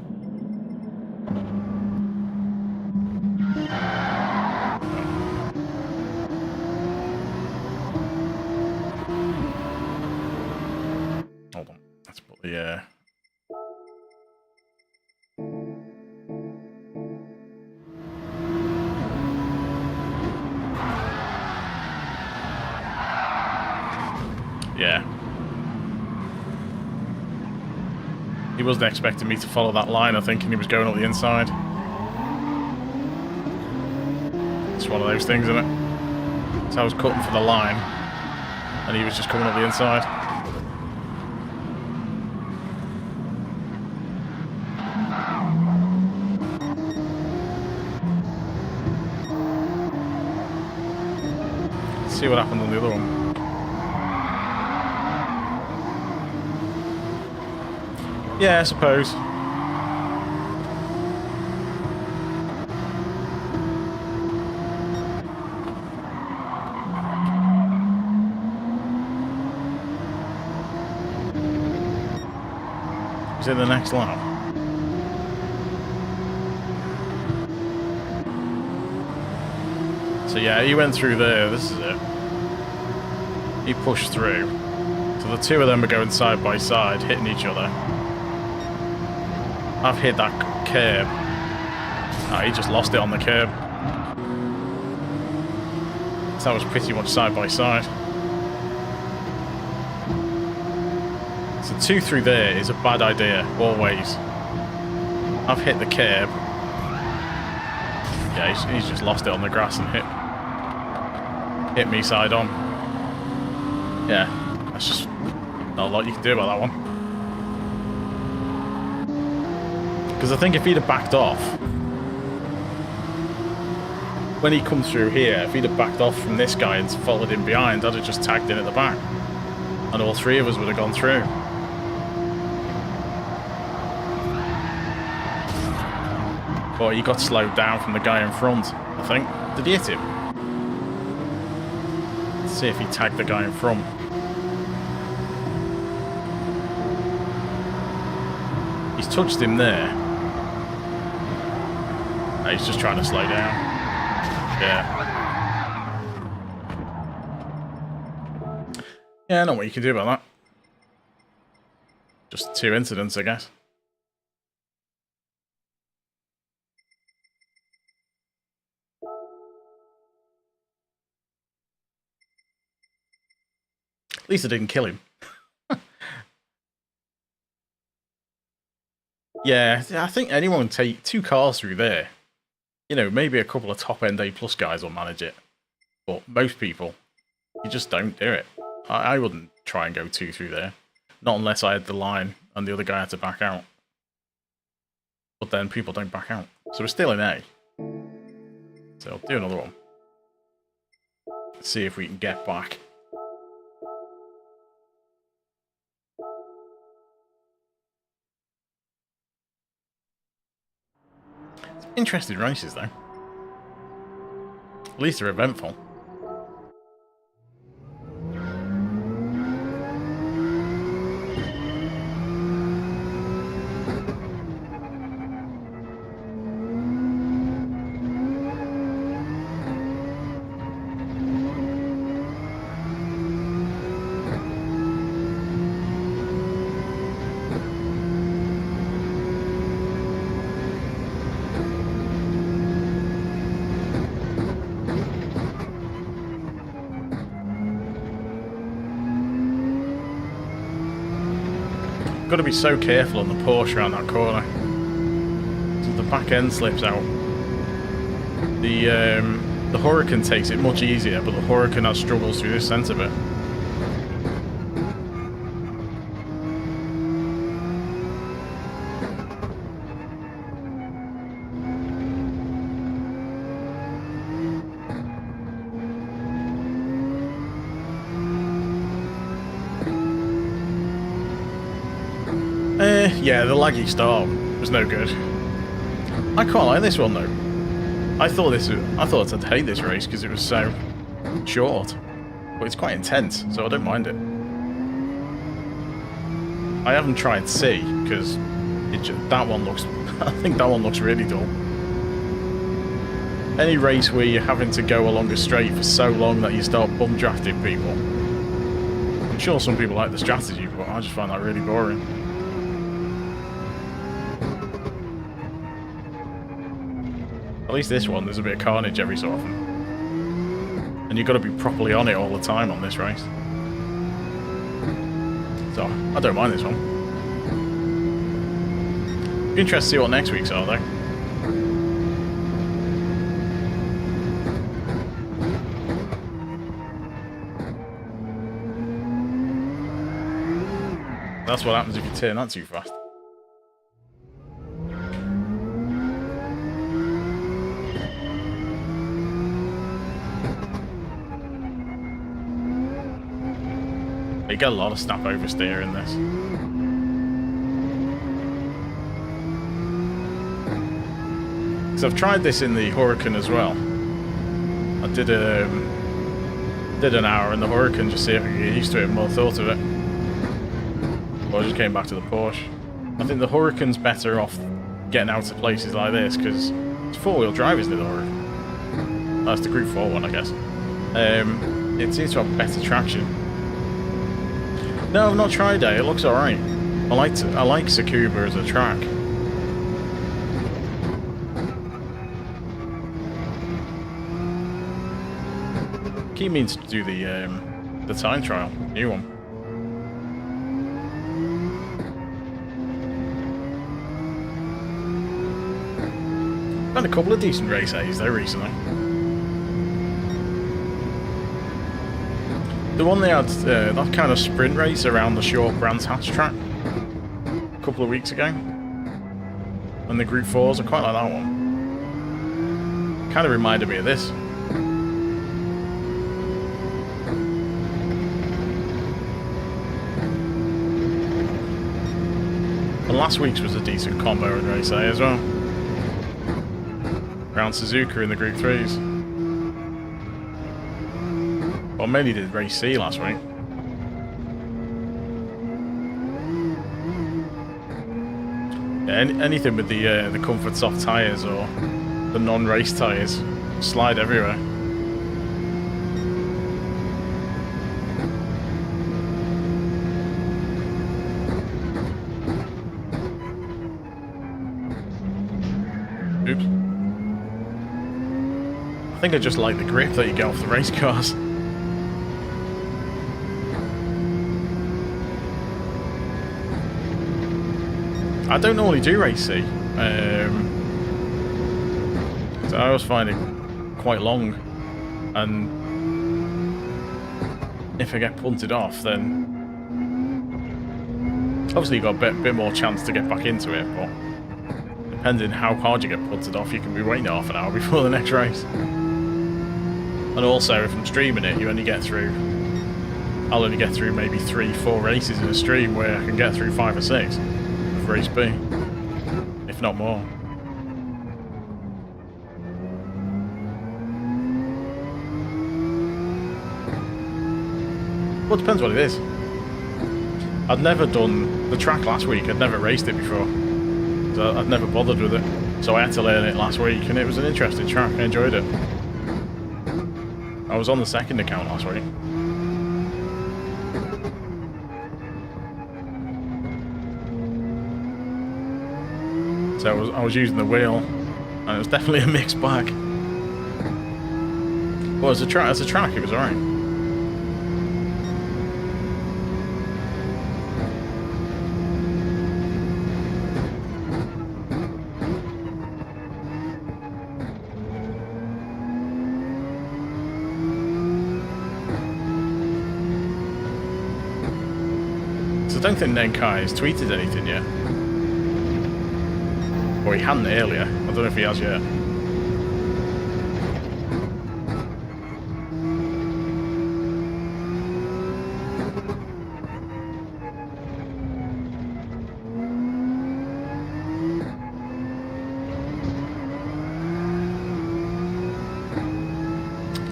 Hold on, let's put the He wasn't expecting me to follow that line, I think, and he was going up the inside. It's one of those things, isn't it? So I was cutting for the line, and he was just coming up the inside. Let's see what happened on the other one. Yeah, I suppose. He's in the next lap. So yeah, he went through there. This is it. He pushed through. So the two of them are going side by side, hitting each other. I've hit that curb. Oh, he just lost it on the curb. So that was pretty much side by side. So 2 through there is a bad idea, always. I've hit the curb. Yeah, he's just lost it on the grass and hit me side on. Yeah, that's just not a lot you can do about that one. Because I think if he'd have backed off, when he comes through here, if he'd have backed off from this guy and followed him behind, I'd have just tagged in at the back. And all three of us would have gone through. But he got slowed down from the guy in front, I think. Did he hit him? Let's see if he tagged the guy in front. He's touched him there. No, he's just trying to slow down. Yeah. Yeah, I know what you can do about that. Just 2 incidents, I guess. At least I didn't kill him. Yeah, I think anyone can take 2 cars through there. You know, maybe a couple of top-end A+ guys will manage it. But most people, you just don't do it. I wouldn't try and go 2 through there. Not unless I had the line and the other guy had to back out. But then people don't back out. So we're still in A. So I'll do another one. Let's see if we can get back. Interesting races, though. At least they're eventful. Got to be so careful on the Porsche around that corner. So the back end slips out. The Hurricane takes it much easier, but the Hurricane has struggles through this centre bit. Yeah, the laggy start was no good. I quite like this one though. I thought I'd hate this race because it was so short, but it's quite intense, so I don't mind it. I haven't tried C because that one looks. I think that one looks really dull. Any race where you're having to go along a straight for so long that you start bum drafting people. I'm sure some people like the strategy, but I just find that really boring. At least this one, there's a bit of carnage every so often. And you've got to be properly on it all the time on this race. So, I don't mind this one. Be interested to see what next week's are, though. That's what happens if you turn that too fast. You get a lot of snap oversteer in this. Because I've tried this in the Huracan as well. I did an hour in the Huracan just to see if I could get used to it and more thought of it. But I just came back to the Porsche. I think the Huracan's better off getting out to places like this because it's four-wheel drive, isn't it, the Huracan? That's the Group 4 one, I guess. It seems to have better traction. No, I've not tried it. It looks alright. I like Tsukuba as a track. Keep meaning to do the time trial, new one. Had a couple of decent race A's though recently. The one they had, that kind of sprint race around the short Brands Hatch track a couple of weeks ago. And the Group 4s, I quite like that one. Kind of reminded me of this. And last week's was a decent combo in race A as well. Around Suzuka in the Group 3s. Well, mainly did race C last week. Yeah, anything with the comfort soft tyres or the non-race tyres slide everywhere. Oops. I think I just like the grip that you get off the race cars. I don't normally do race C. So I always find it quite long, and if I get punted off, then obviously you've got a bit more chance to get back into it, but depending how hard you get punted off, you can be waiting half an hour before the next race. And also, if I'm streaming it, I'll only get through maybe 3-4 races in a stream, where I can get through 5 or 6 of race B, if not more. Well, it depends what it is. I'd never done the track last week. I'd never raced it before. So I'd never bothered with it. So I had to learn it last week, and it was an interesting track. I enjoyed it. I was on the second account last week. So I was using the wheel, and it was definitely a mixed bag. Well, as a track, it was alright. I don't think Nenkai has tweeted anything yet. Or he hadn't earlier. I don't know if he has yet.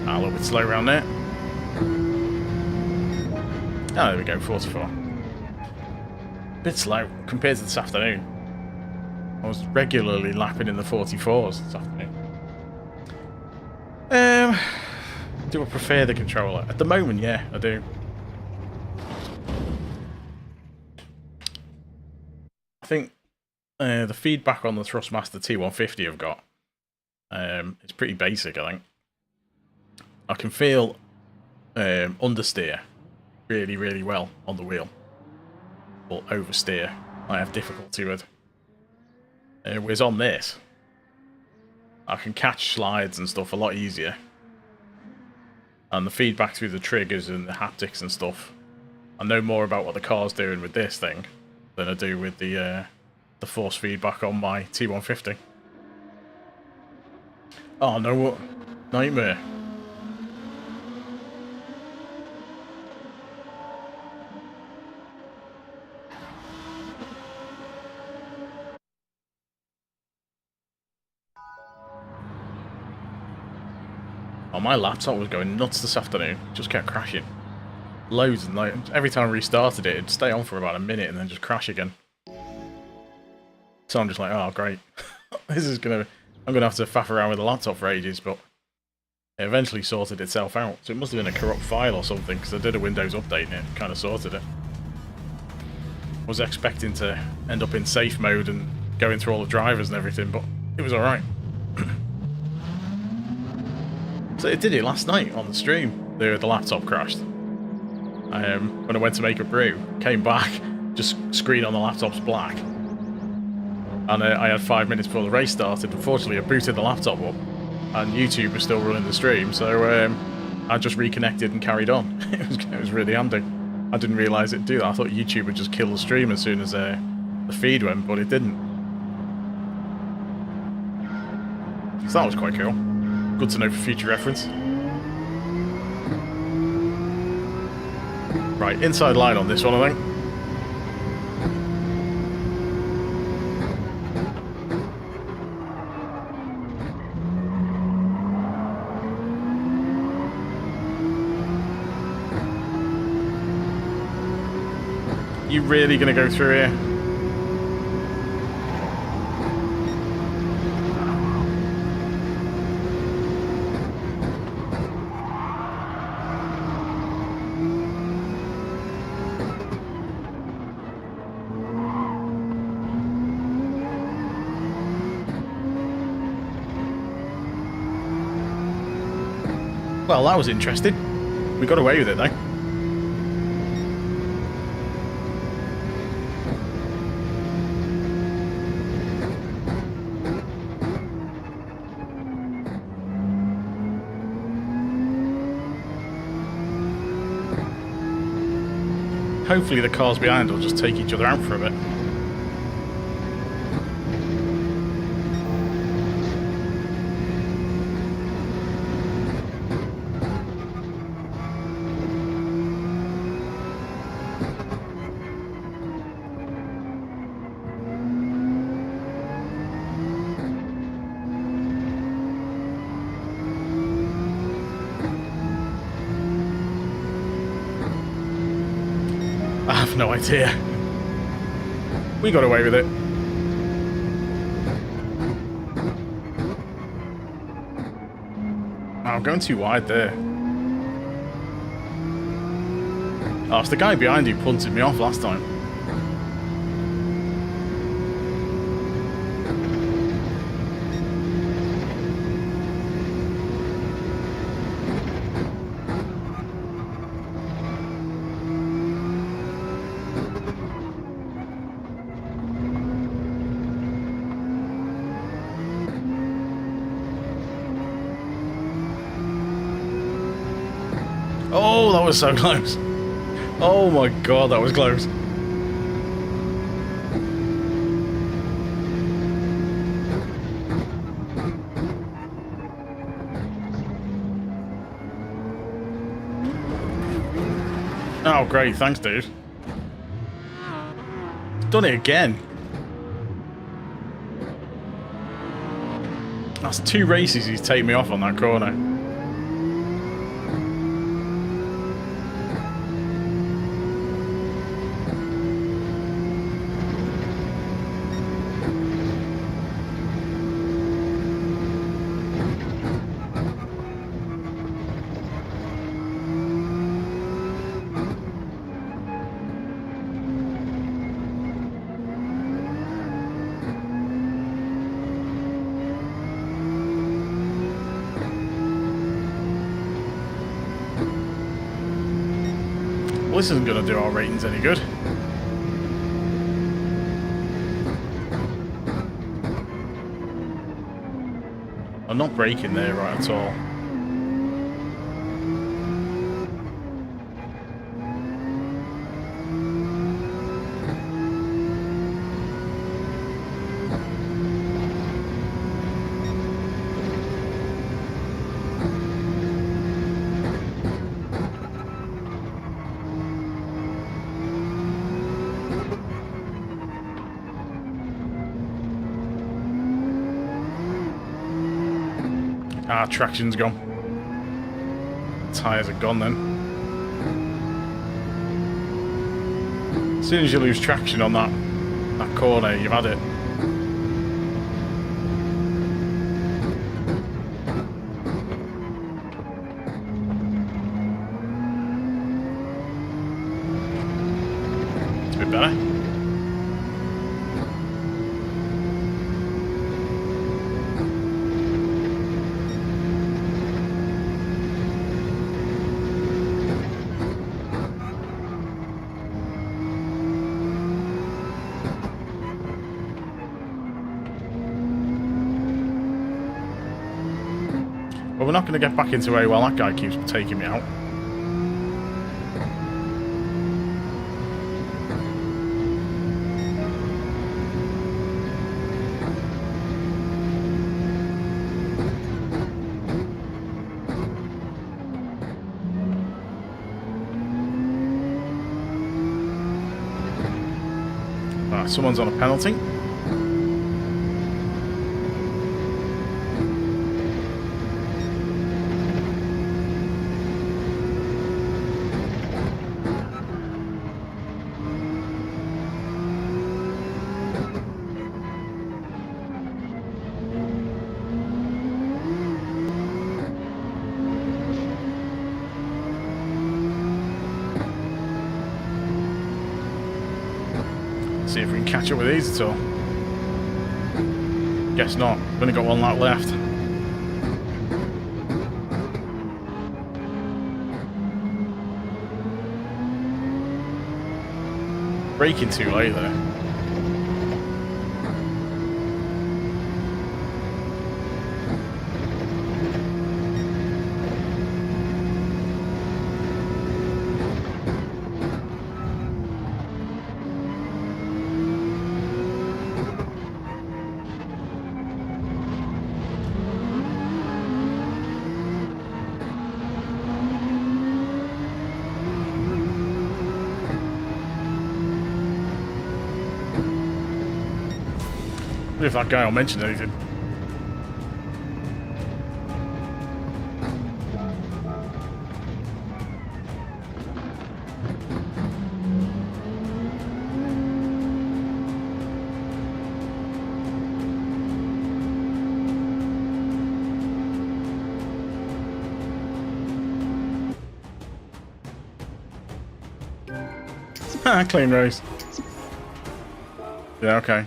A little bit slow around there. Oh, there we go, 44. Bit slow compared to this afternoon. I was regularly lapping in the 44s this afternoon. Do I prefer the controller? At the moment, yeah, I do. I think the feedback on the Thrustmaster T150 I've got, it's pretty basic, I think. I can feel understeer really, really well on the wheel. Or oversteer, I have difficulty with. Whereas on this, I can catch slides and stuff a lot easier. And the feedback through the triggers and the haptics and stuff, I know more about what the car's doing with this thing than I do with the force feedback on my T150. Oh no, what? Nightmare. Oh, my laptop was going nuts this afternoon. Just kept crashing. Loads and loads. Every time I restarted it, it'd stay on for about a minute and then just crash again. So I'm just like, oh, great. This is gonna... I'm gonna have to faff around with the laptop for ages, but it eventually sorted itself out. So it must have been a corrupt file or something, because I did a Windows update and it kind of sorted it. I was expecting to end up in safe mode and going through all the drivers and everything, but it was alright. So it did it last night on the stream. The laptop crashed. When I went to make a brew, came back, just screen on the laptop's black. And I had 5 minutes before the race started. Unfortunately, I booted the laptop up, and YouTube was still running the stream, so I just reconnected and carried on. It was really handy. I didn't realise it'd do that. I thought YouTube would just kill the stream as soon as the feed went, but it didn't. So that was quite cool. Good to know for future reference. Right, inside line on this one, I think. You really gonna go through here? Well, that was interesting. We got away with it, though. Hopefully the cars behind will just take each other out for a bit. I have no idea. We got away with it. Oh, I'm going too wide there. Oh, it's the guy behind you punted me off last time. Oh, that was so close. Oh my god, that was close. Oh, great. Thanks, dude. Done it again. That's 2 races he's taken me off on that corner. Well, this isn't going to do our ratings any good. I'm not braking there right at all. Ah, traction's gone. Tyres are gone then. As soon as you lose traction on that corner, you've had it. It's a bit better. But we're not going to get back into A while that guy keeps taking me out. Right, someone's on a penalty. See if we can catch up with these at all. Guess not. We've only got one lap left. Braking too late there. If that guy will mention anything. Clean race. Yeah, okay.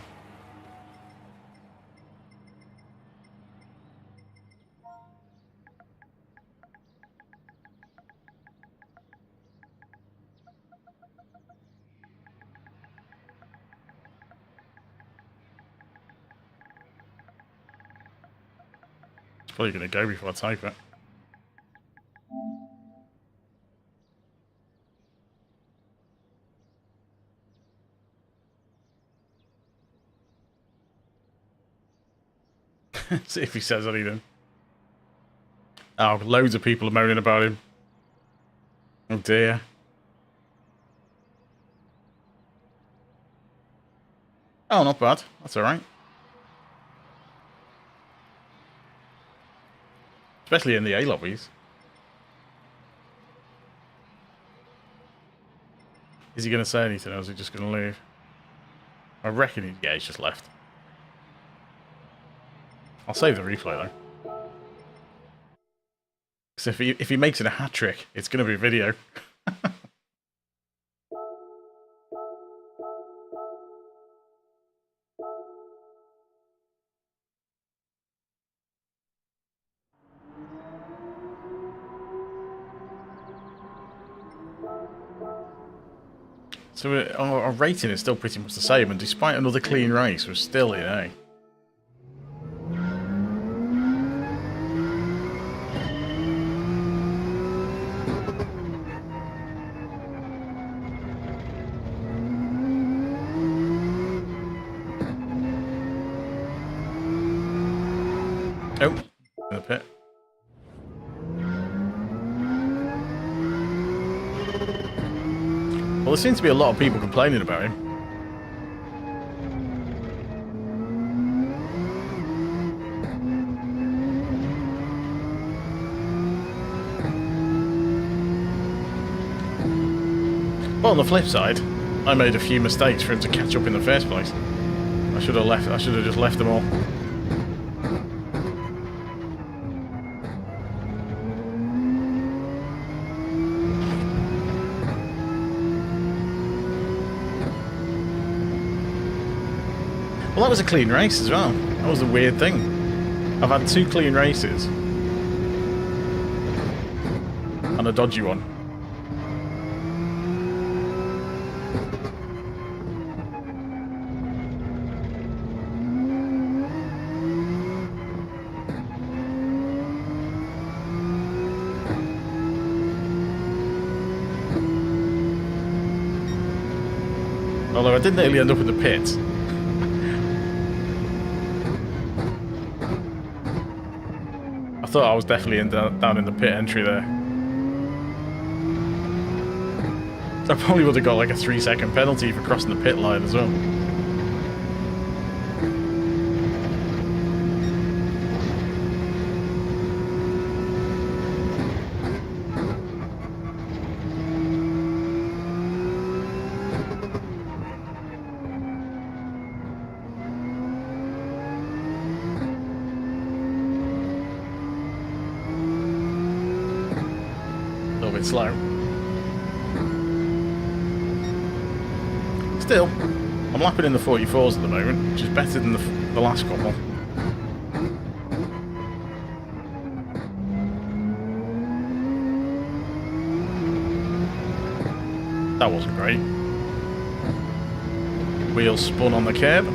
Probably going to go before I type it. See if he says anything. Oh, loads of people are moaning about him. Oh dear. Oh, not bad. That's alright. Especially in the A lobbies. Is he going to say anything or is he just going to leave? I reckon yeah, he's just left. I'll save the replay though. So if he makes it a hat trick, it's going to be a video. So our rating is still pretty much the same, and despite another clean race, we're still in A. Oh, in the pit. Well, there seems to be a lot of people complaining about him. But on the flip side, I made a few mistakes for him to catch up in the first place. I should have just left them all. Well, that was a clean race as well. That was a weird thing. I've had 2 clean races. And a dodgy one. Although I did nearly end up in the pit. I thought I was definitely down in the pit entry there. So I probably would have got like a 3-second penalty for crossing the pit line as well. A little bit slow. Still, I'm lapping in the 44s at the moment, which is better than the last couple. That wasn't great. Wheels spun on the curb.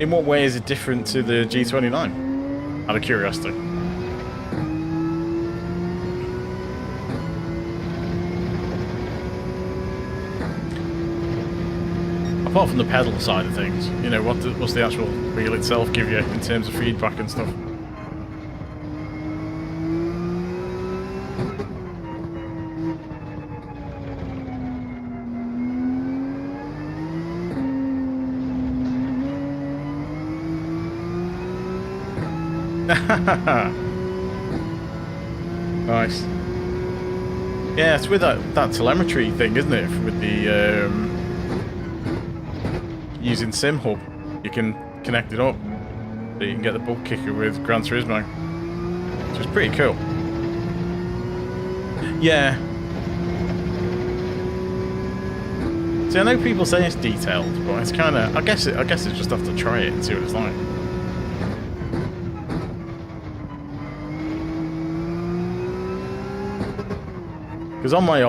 In what way is it different to the G29? Out of curiosity. Apart from the pedal side of things, you know, what's the actual wheel itself give you in terms of feedback and stuff? Nice. Yeah, it's with that telemetry thing, isn't it? With the using SimHub, you can connect it up, so you can get the butt kicker with Gran Turismo, which is pretty cool. Yeah. See, I know people say it's detailed, but it's kind of. I guess it's just have to try it and see what it's like. Because on my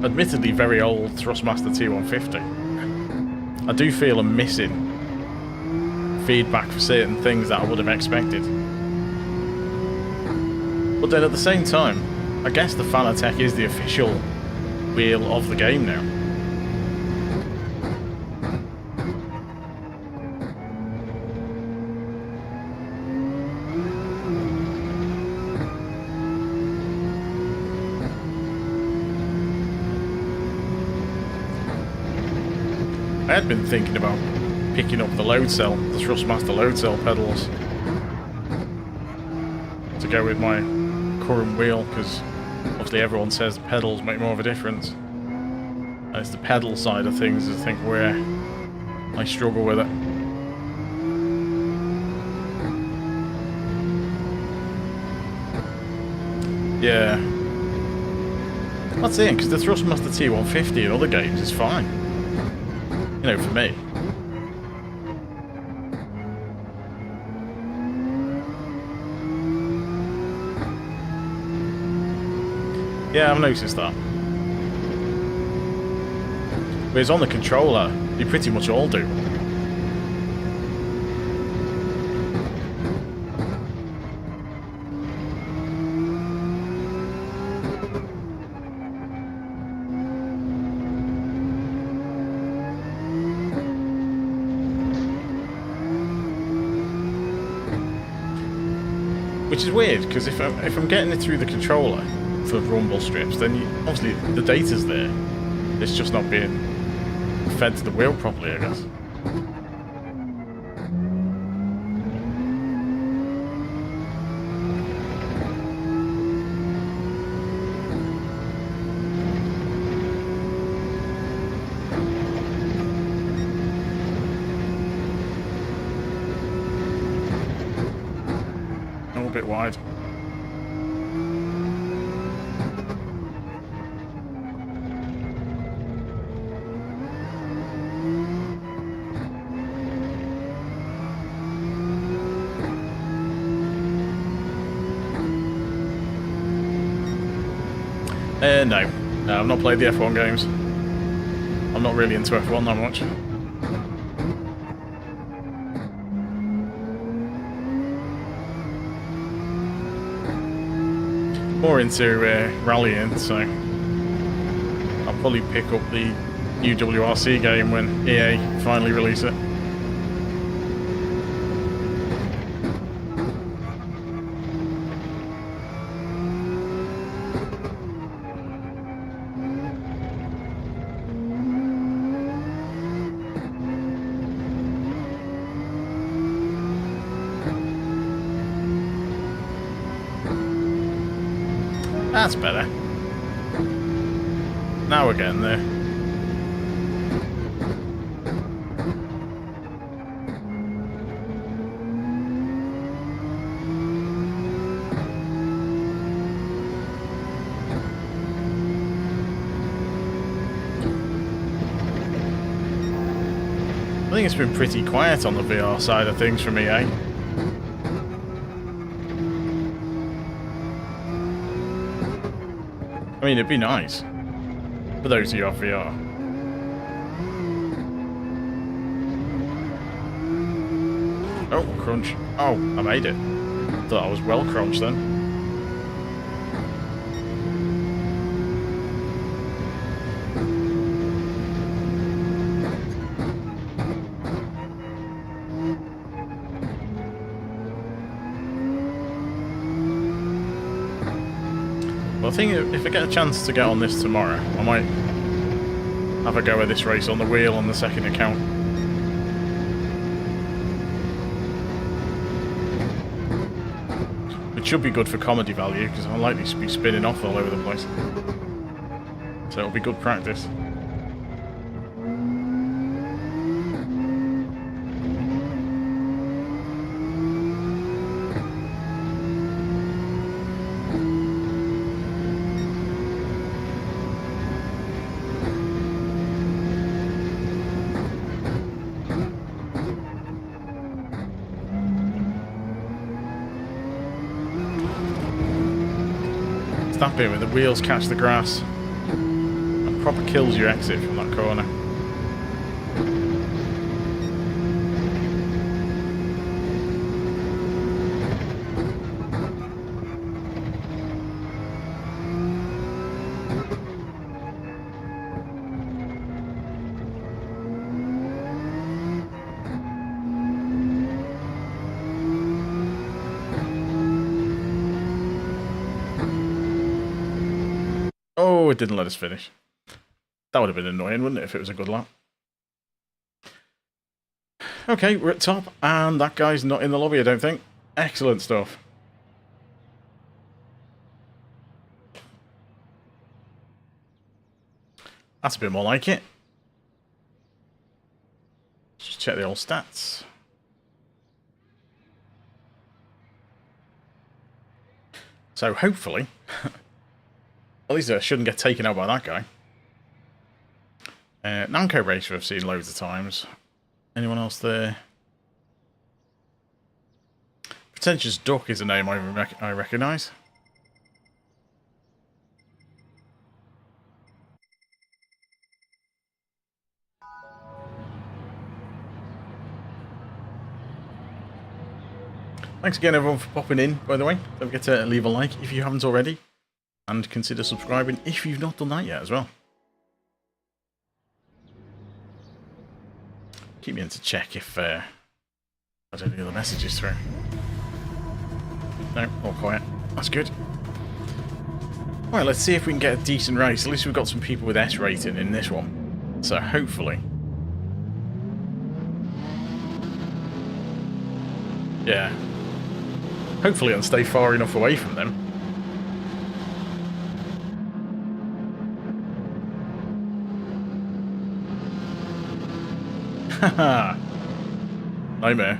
admittedly very old Thrustmaster T150, I do feel I'm missing feedback for certain things that I would have expected. But then at the same time, I guess the Fanatec is the official wheel of the game now. I had been thinking about picking up the load cell, the Thrustmaster load cell pedals, to go with my current wheel, because obviously everyone says the pedals make more of a difference. And it's the pedal side of things, I think, where I struggle with it. Yeah. That's it, because the Thrustmaster T150 in other games is fine. You know, for me. Yeah, I've noticed that. But it's on the controller. They pretty much all do. Which is weird, because if I'm getting it through the controller for rumble strips, then obviously the data's there. It's just not being fed to the wheel properly, I guess. A bit wide. No. I've not played the F1 games. I'm not really into F1 that much. More into rallying, so I'll probably pick up the new WRC game when EA finally release it. That's better. Now we're getting there. I think it's been pretty quiet on the VR side of things for me, eh? I mean, it'd be nice for those who have VR. Oh, crunch. Oh, I made it. Thought I was well crunched then. Well, I think if I get a chance to get on this tomorrow, I might have a go at this race on the wheel on the second account. Which should be good for comedy value, because I'll likely be spinning off all over the place. So it'll be good practice. That bit when the wheels catch the grass and proper kills your exit from that corner. Oh, it didn't let us finish. That would have been annoying, wouldn't it, if it was a good lap? Okay, we're at top, and that guy's not in the lobby, I don't think. Excellent stuff. That's a bit more like it. Let's just check the old stats. So hopefully, at least I shouldn't get taken out by that guy. Namco Racer I've seen loads of times. Anyone else there? Pretentious Duck is a name I recognise. Thanks again everyone for popping in, by the way. Don't forget to leave a like if you haven't already. And consider subscribing if you've not done that yet as well. Keep me in to check if I don't hear the messages through. No, all quiet. That's good. Right, let's see if we can get a decent race. At least we've got some people with S rating in this one. So hopefully. Yeah. Hopefully I'll stay far enough away from them. Haha. Nightmare.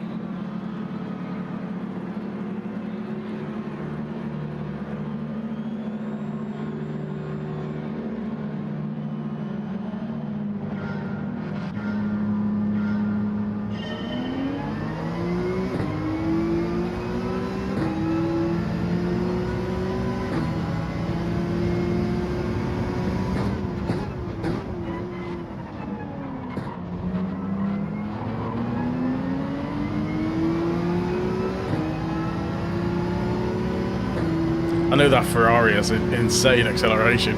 I know that Ferrari has an insane acceleration.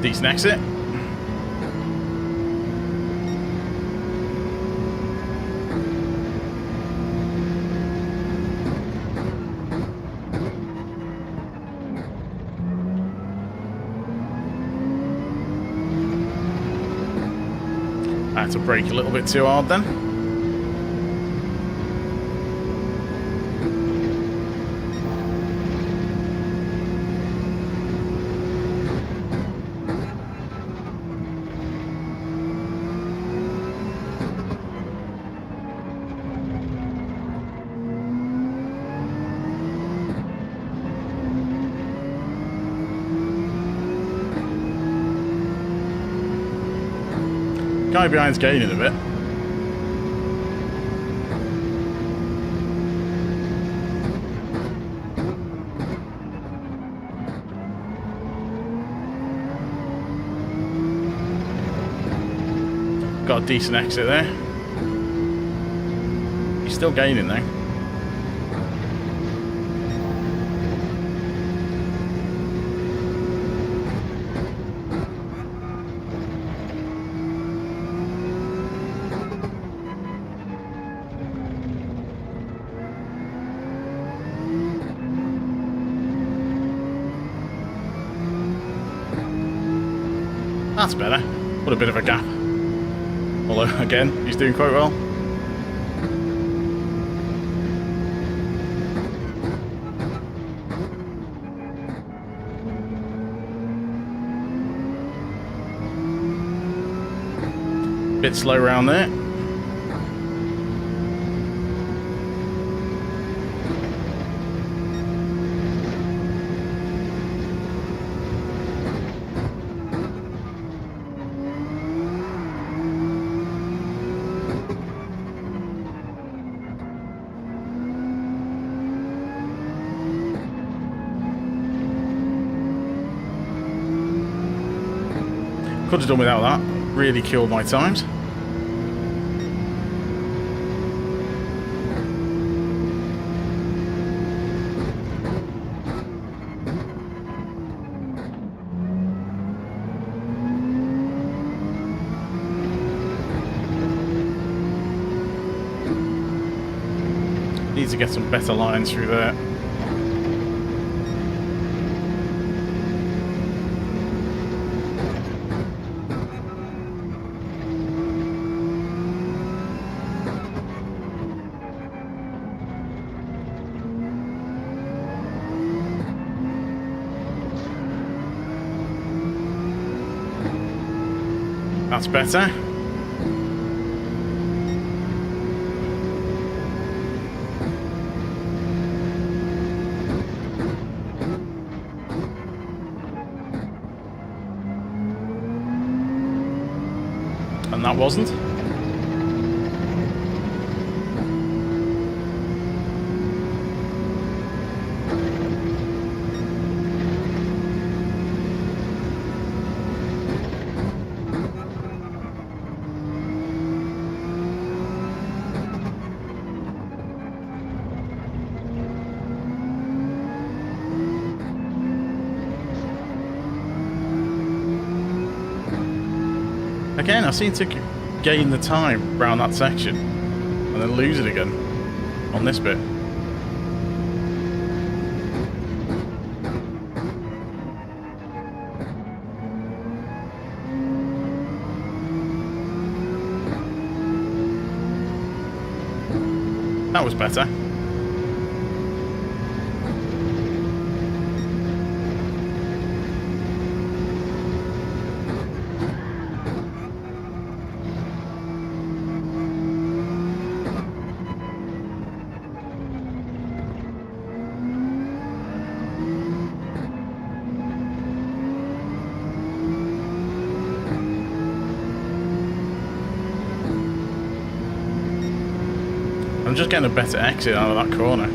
Decent exit. I had to brake a little bit too hard then. Guy behind's gaining a bit. Got a decent exit there. He's still gaining though. That's better. What a bit of a gap. Although, again, he's doing quite well. Bit slow around there. Could have done without that. Really killed my times. Need to get some better lines through there. That's better. And that wasn't. Again, I seem to gain the time around that section and then lose it again on this bit. That was better. I'm just getting a better exit out of that corner.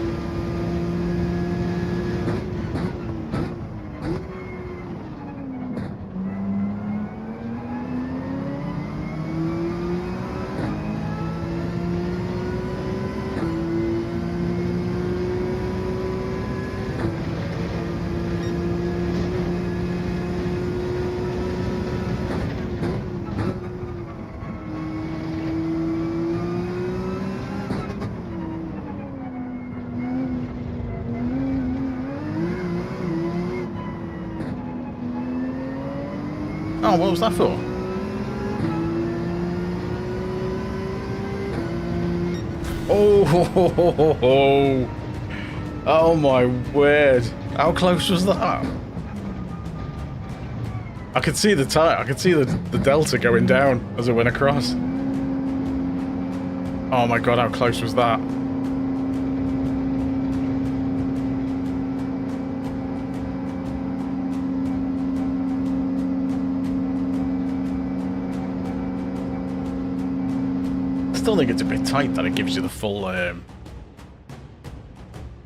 Oh, what was that for? Oh, ho, ho, ho, ho, ho. Oh my word. How close was that? I could see the tire. I could see the delta going down as it went across. Oh my god, how close was that? I still think it's a bit tight that it gives you the full... I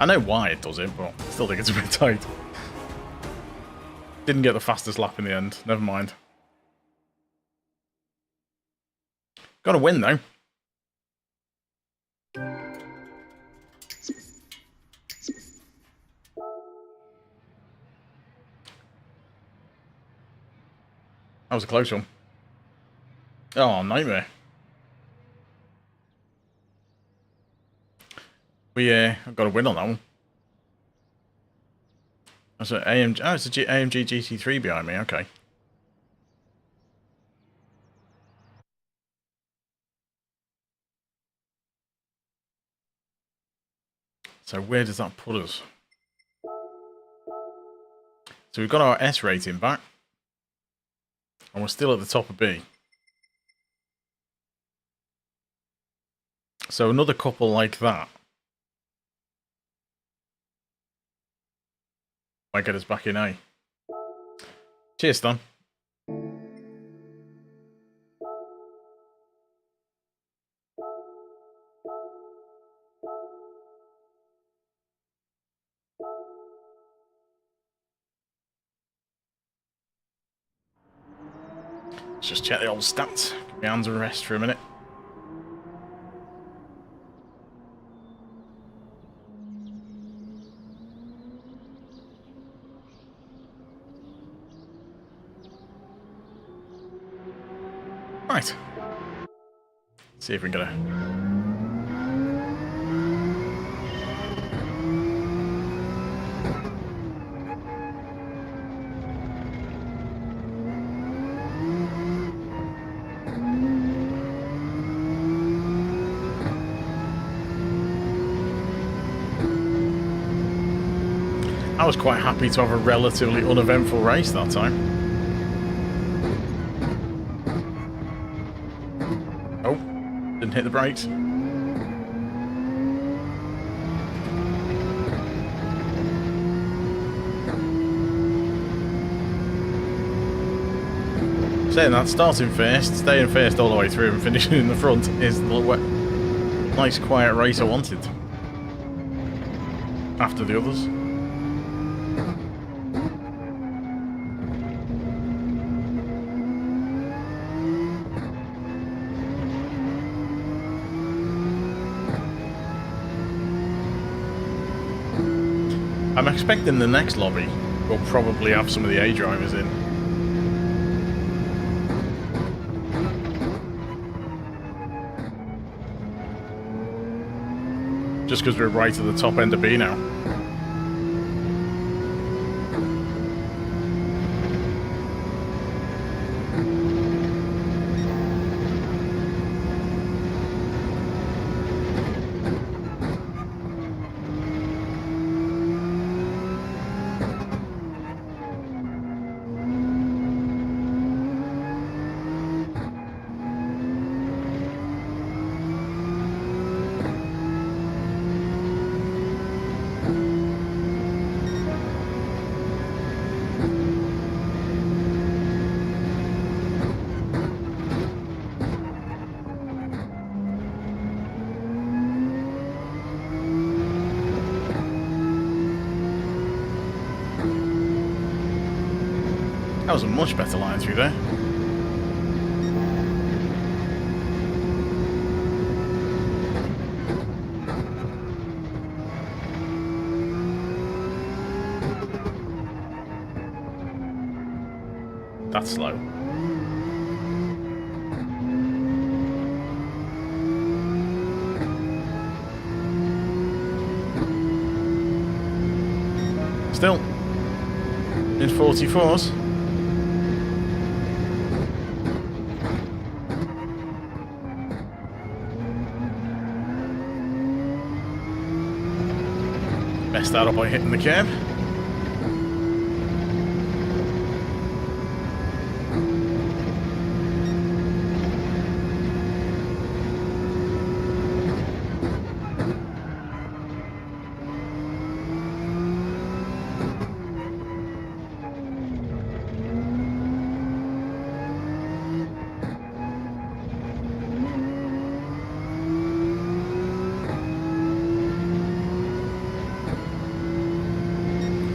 know why it does it, but I still think it's a bit tight. Didn't get the fastest lap in the end. Never mind. Got a win, though. That was a close one. Oh, nightmare. I've got a win on that one. That's an AMG. Oh, it's a AMG GT3 behind me. Okay. So where does that put us? So we've got our S rating back, and we're still at the top of B. So another couple like that might get us back in A. Cheers, Stan. Let's just check the old stats. Give my hands a rest for a minute. Right. See if we can get a... I was quite happy to have a relatively uneventful race that time. and hit the brakes. Saying that, starting first, staying first all the way through and finishing in the front is the nice quiet race I wanted. After the others. I'm expecting the next lobby will probably have some of the A drivers in. Just because we're right at the top end of B now. That was a much better line through there. That's slow. Still in 44s. Messed that up by hitting the curb.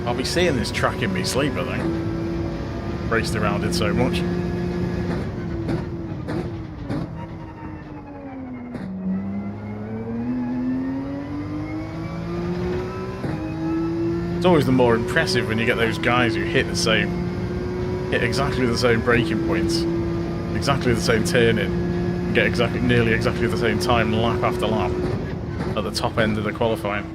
I'll be seeing this track in me sleep, I think. Raced around it so much. It's always the more impressive when you get those guys who hit exactly the same braking points, exactly the same turning, and get nearly exactly the same time lap after lap at the top end of the qualifying.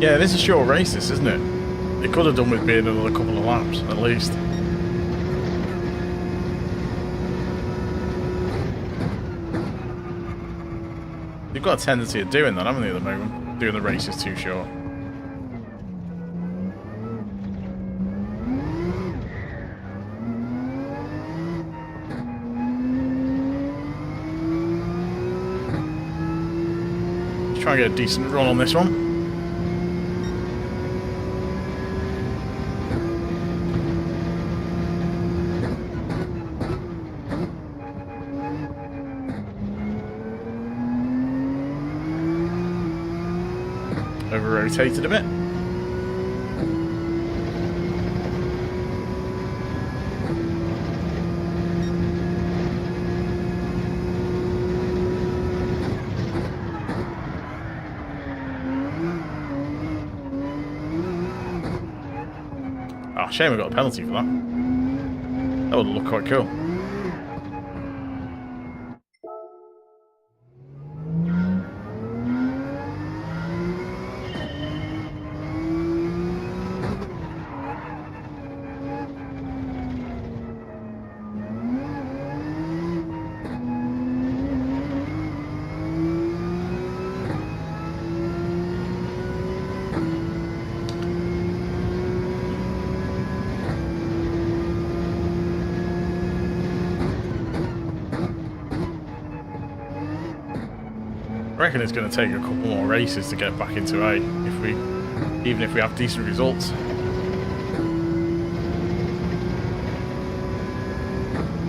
Yeah, this is a short race, this, isn't it? It could have done with being another couple of laps, at least. You've got a tendency of doing that, haven't you, at the moment? Doing the races too short. Let's try and get a decent run on this one. Over-rotated a bit. Oh, shame we got a penalty for that. That would look quite cool. I reckon it's going to take a couple more races to get back into A, even if we have decent results.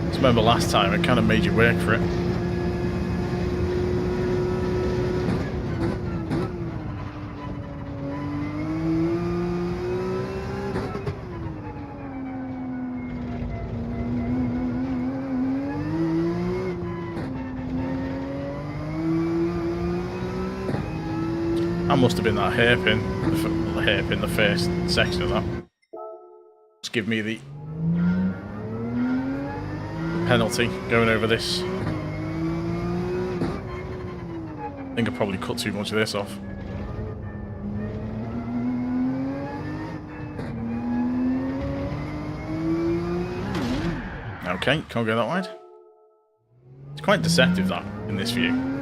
Just remember last time it kind of made you work for it. That must have been that hairpin, the first section of that. Just give me the penalty going over this. I think I probably cut too much of this off. Okay, can't go that wide. It's quite deceptive that in this view.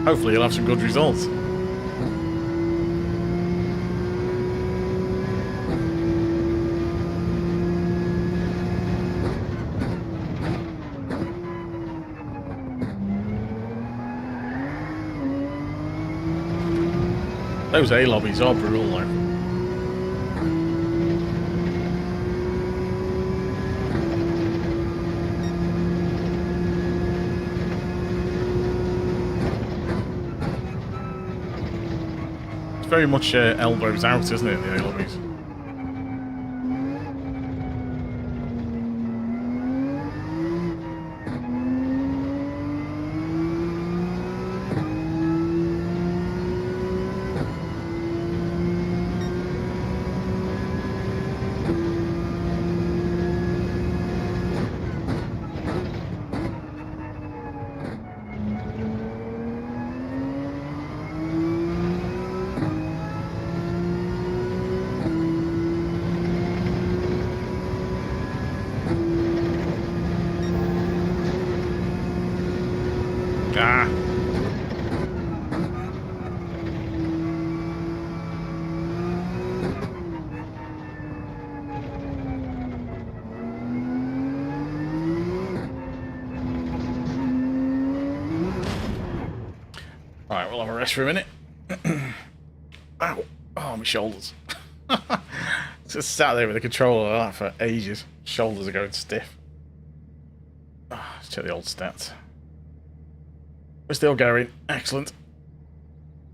Hopefully you'll have some good results. Those A lobbies are brutal though. Very much elbows out, isn't it, the A lobbies? Alright, we'll have a rest for a minute. Ow! Oh, my shoulders. Just sat there with the controller like that for ages. Shoulders are going stiff. Let's check the old stats. We're still going. Excellent.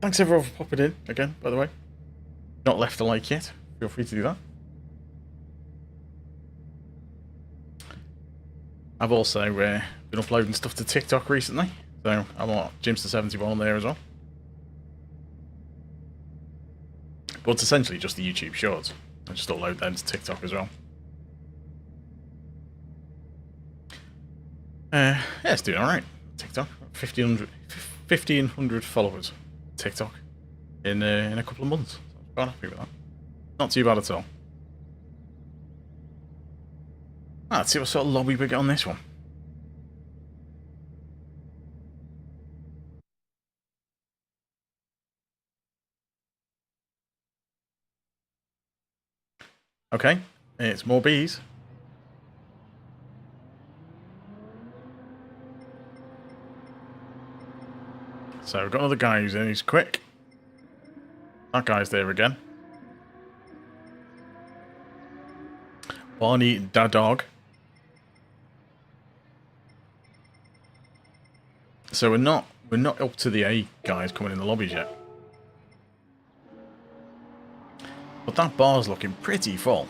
Thanks everyone for popping in again, by the way. Not left a like yet. Feel free to do that. I've also been uploading stuff to TikTok recently. So I'm on Gr.3 on there as well. But it's essentially just the YouTube shorts. I just upload them to TikTok as well. Yeah, it's doing alright. TikTok. 1,500 followers. TikTok. In a couple of months. So I'm quite happy with that. Not too bad at all. Let's see what sort of lobby we get on this one. Okay, it's more bees. So we've got another guy who's in, he's quick. That guy's there again. Barney da dog. So we're not up to the A guys coming in the lobbies yet. But that bar's looking pretty full.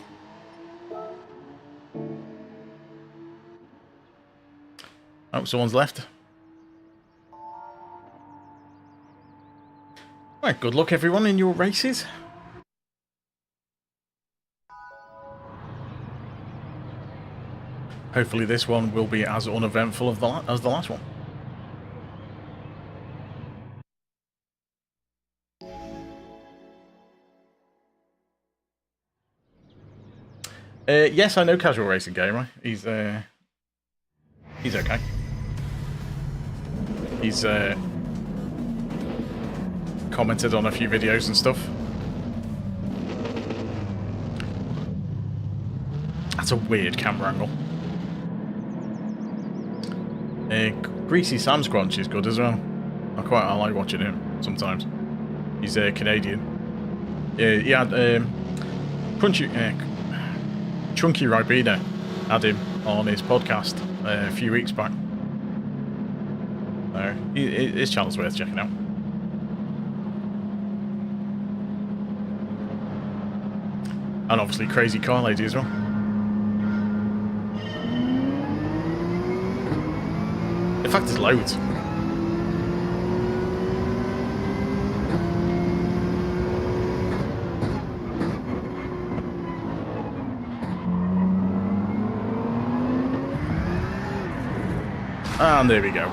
Oh, someone's left. Right, good luck everyone in your races. Hopefully this one will be as uneventful as the last one. Yes, I know Casual Racing Gamer. He's okay. He's commented on a few videos and stuff. That's a weird camera angle. Greasy Sam Squanch is good as well. I like watching him sometimes. He's Canadian. He had Chunky Ribena had him on his podcast a few weeks back. So his channel's worth checking out. And obviously Crazy Car Lady as well. In fact, there's loads. And there we go.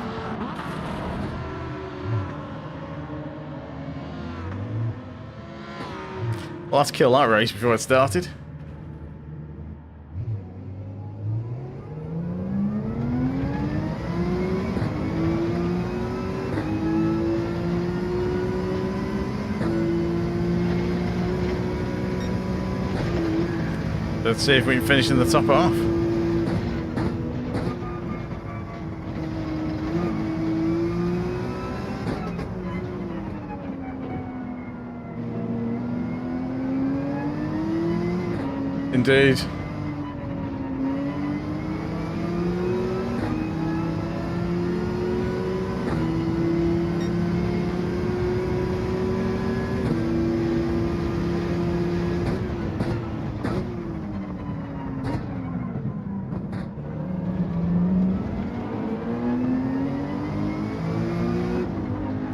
Well, let's kill that race before it started. Let's see if we can finish in the top half. Indeed.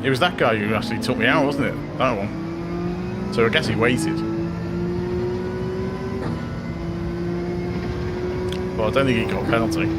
It was that guy who actually took me out, wasn't it? That one. So I guess he waited. Well, I don't think he got a penalty.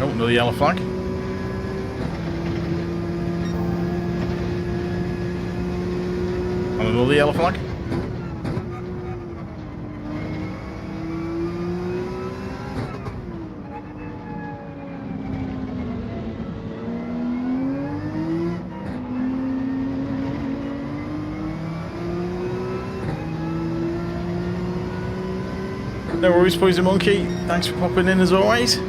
Oh, another yellow flag. And another yellow flag. No worries, Poison Monkey. Thanks for popping in as always.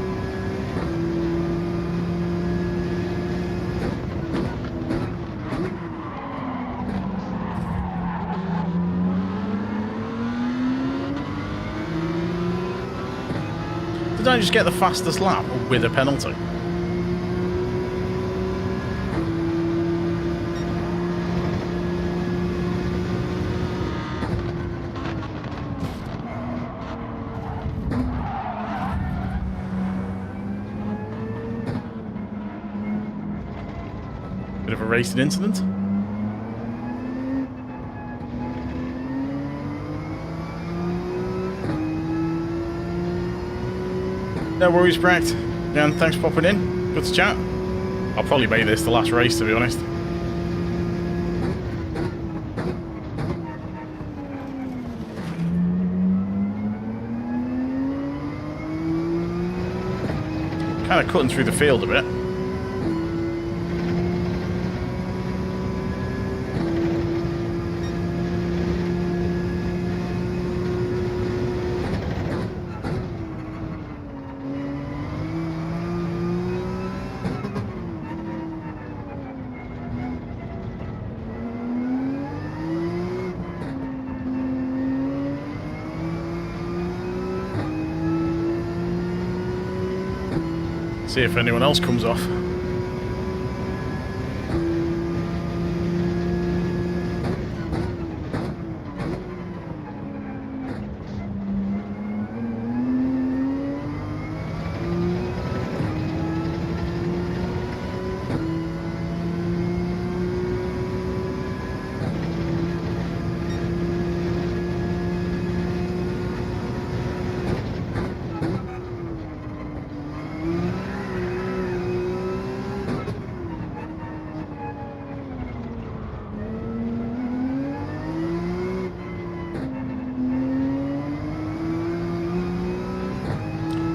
Did I just get the fastest lap with a penalty? Bit of a racing incident. No worries, Brett. Yeah, and thanks for popping in. Good to chat. I'll probably make this the last race, to be honest. Kind of cutting through the field a bit. See if anyone else comes off.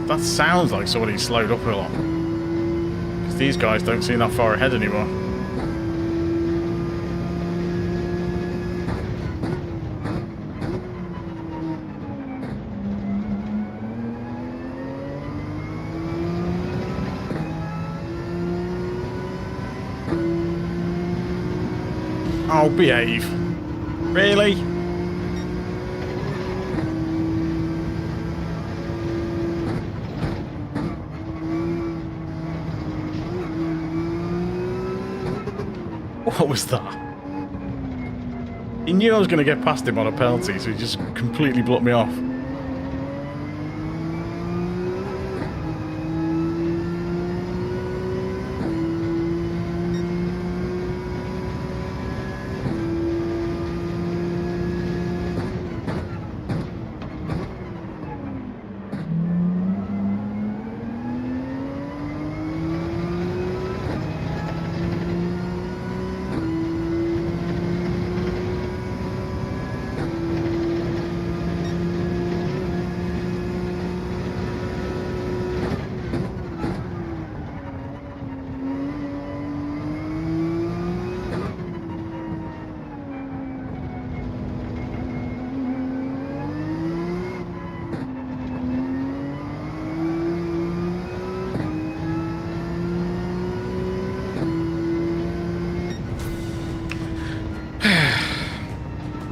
That sounds like somebody slowed up a lot. Because these guys don't seem that far ahead anymore. Oh, behave. Really? What was that? He knew I was going to get past him on a penalty, so he just completely blocked me off.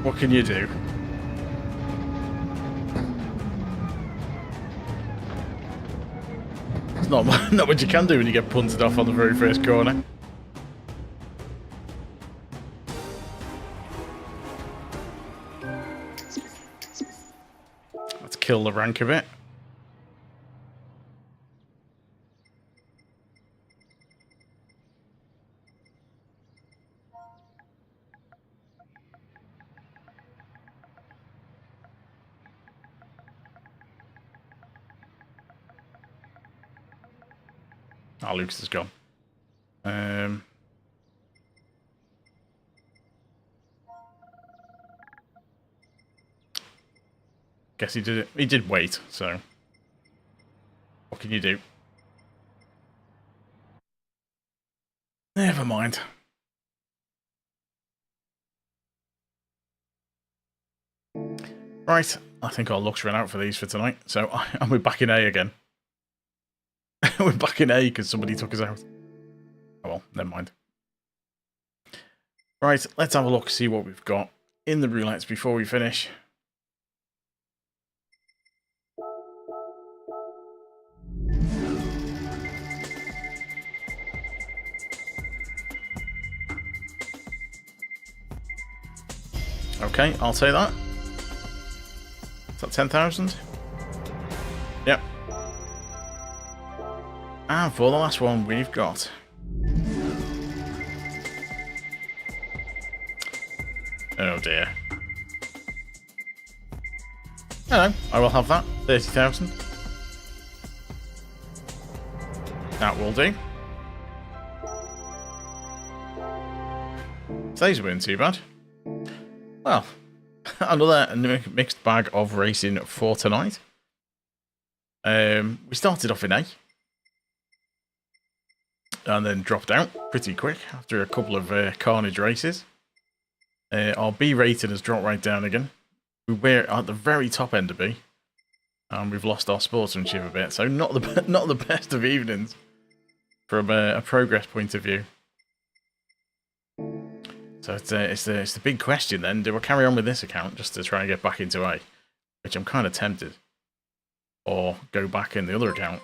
What can you do? It's not what you can do when you get punted off on the very first corner. Let's kill the rank a bit. Ah, Lucas is gone. Guess he did it. He did wait, so what can you do? Never mind. Right, I think our luck's run out for these for tonight, so we're back in A again. We're back in A because somebody took us out. Oh well, never mind. Right, let's have a look, see what we've got in the roulettes before we finish. Okay, I'll say that. Is that 10,000? Yep. And for the last one, we've got... Oh dear. Hello, I will have that. 30,000. That will do. Today's weren't too bad. Well, another mixed bag of racing for tonight. We started off in A. And then dropped out pretty quick after a couple of carnage races. Our B rating has dropped right down again. We were at the very top end of B. And we've lost our sportsmanship a bit. So not the best of evenings from a progress point of view. So it's the big question then. Do I carry on with this account just to try and get back into A? Which I'm kind of tempted. Or go back in the other account.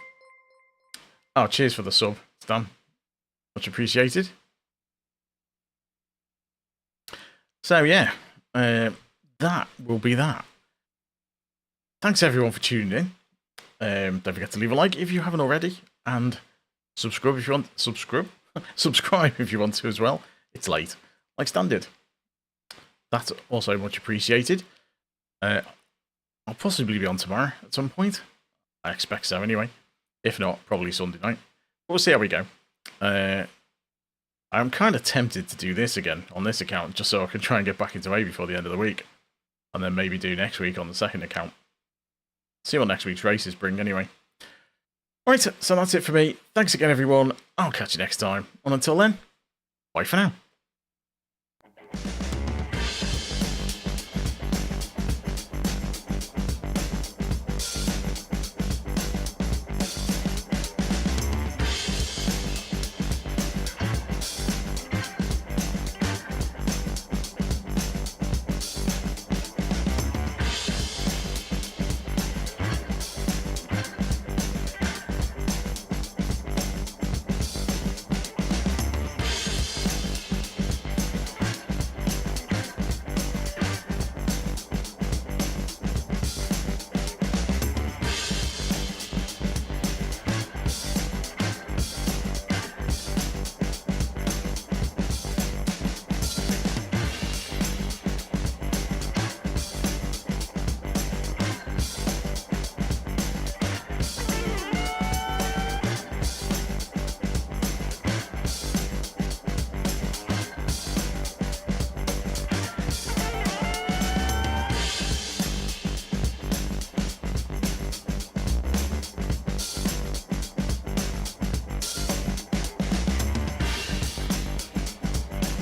Oh, cheers for the sub, Stan. Much appreciated. So, yeah, that will be that. Thanks, everyone, for tuning in. Don't forget to leave a like if you haven't already, and subscribe if you want. Subscribe if you want to as well. It's late, like Stan did. That's also much appreciated. I'll possibly be on tomorrow at some point. I expect so anyway. If not, probably Sunday night. But we'll see how we go. I'm kind of tempted to do this again on this account, just so I can try and get back into A before the end of the week. And then maybe do next week on the second account. See what next week's races bring anyway. Alright, so that's it for me. Thanks again, everyone. I'll catch you next time. And until then, bye for now.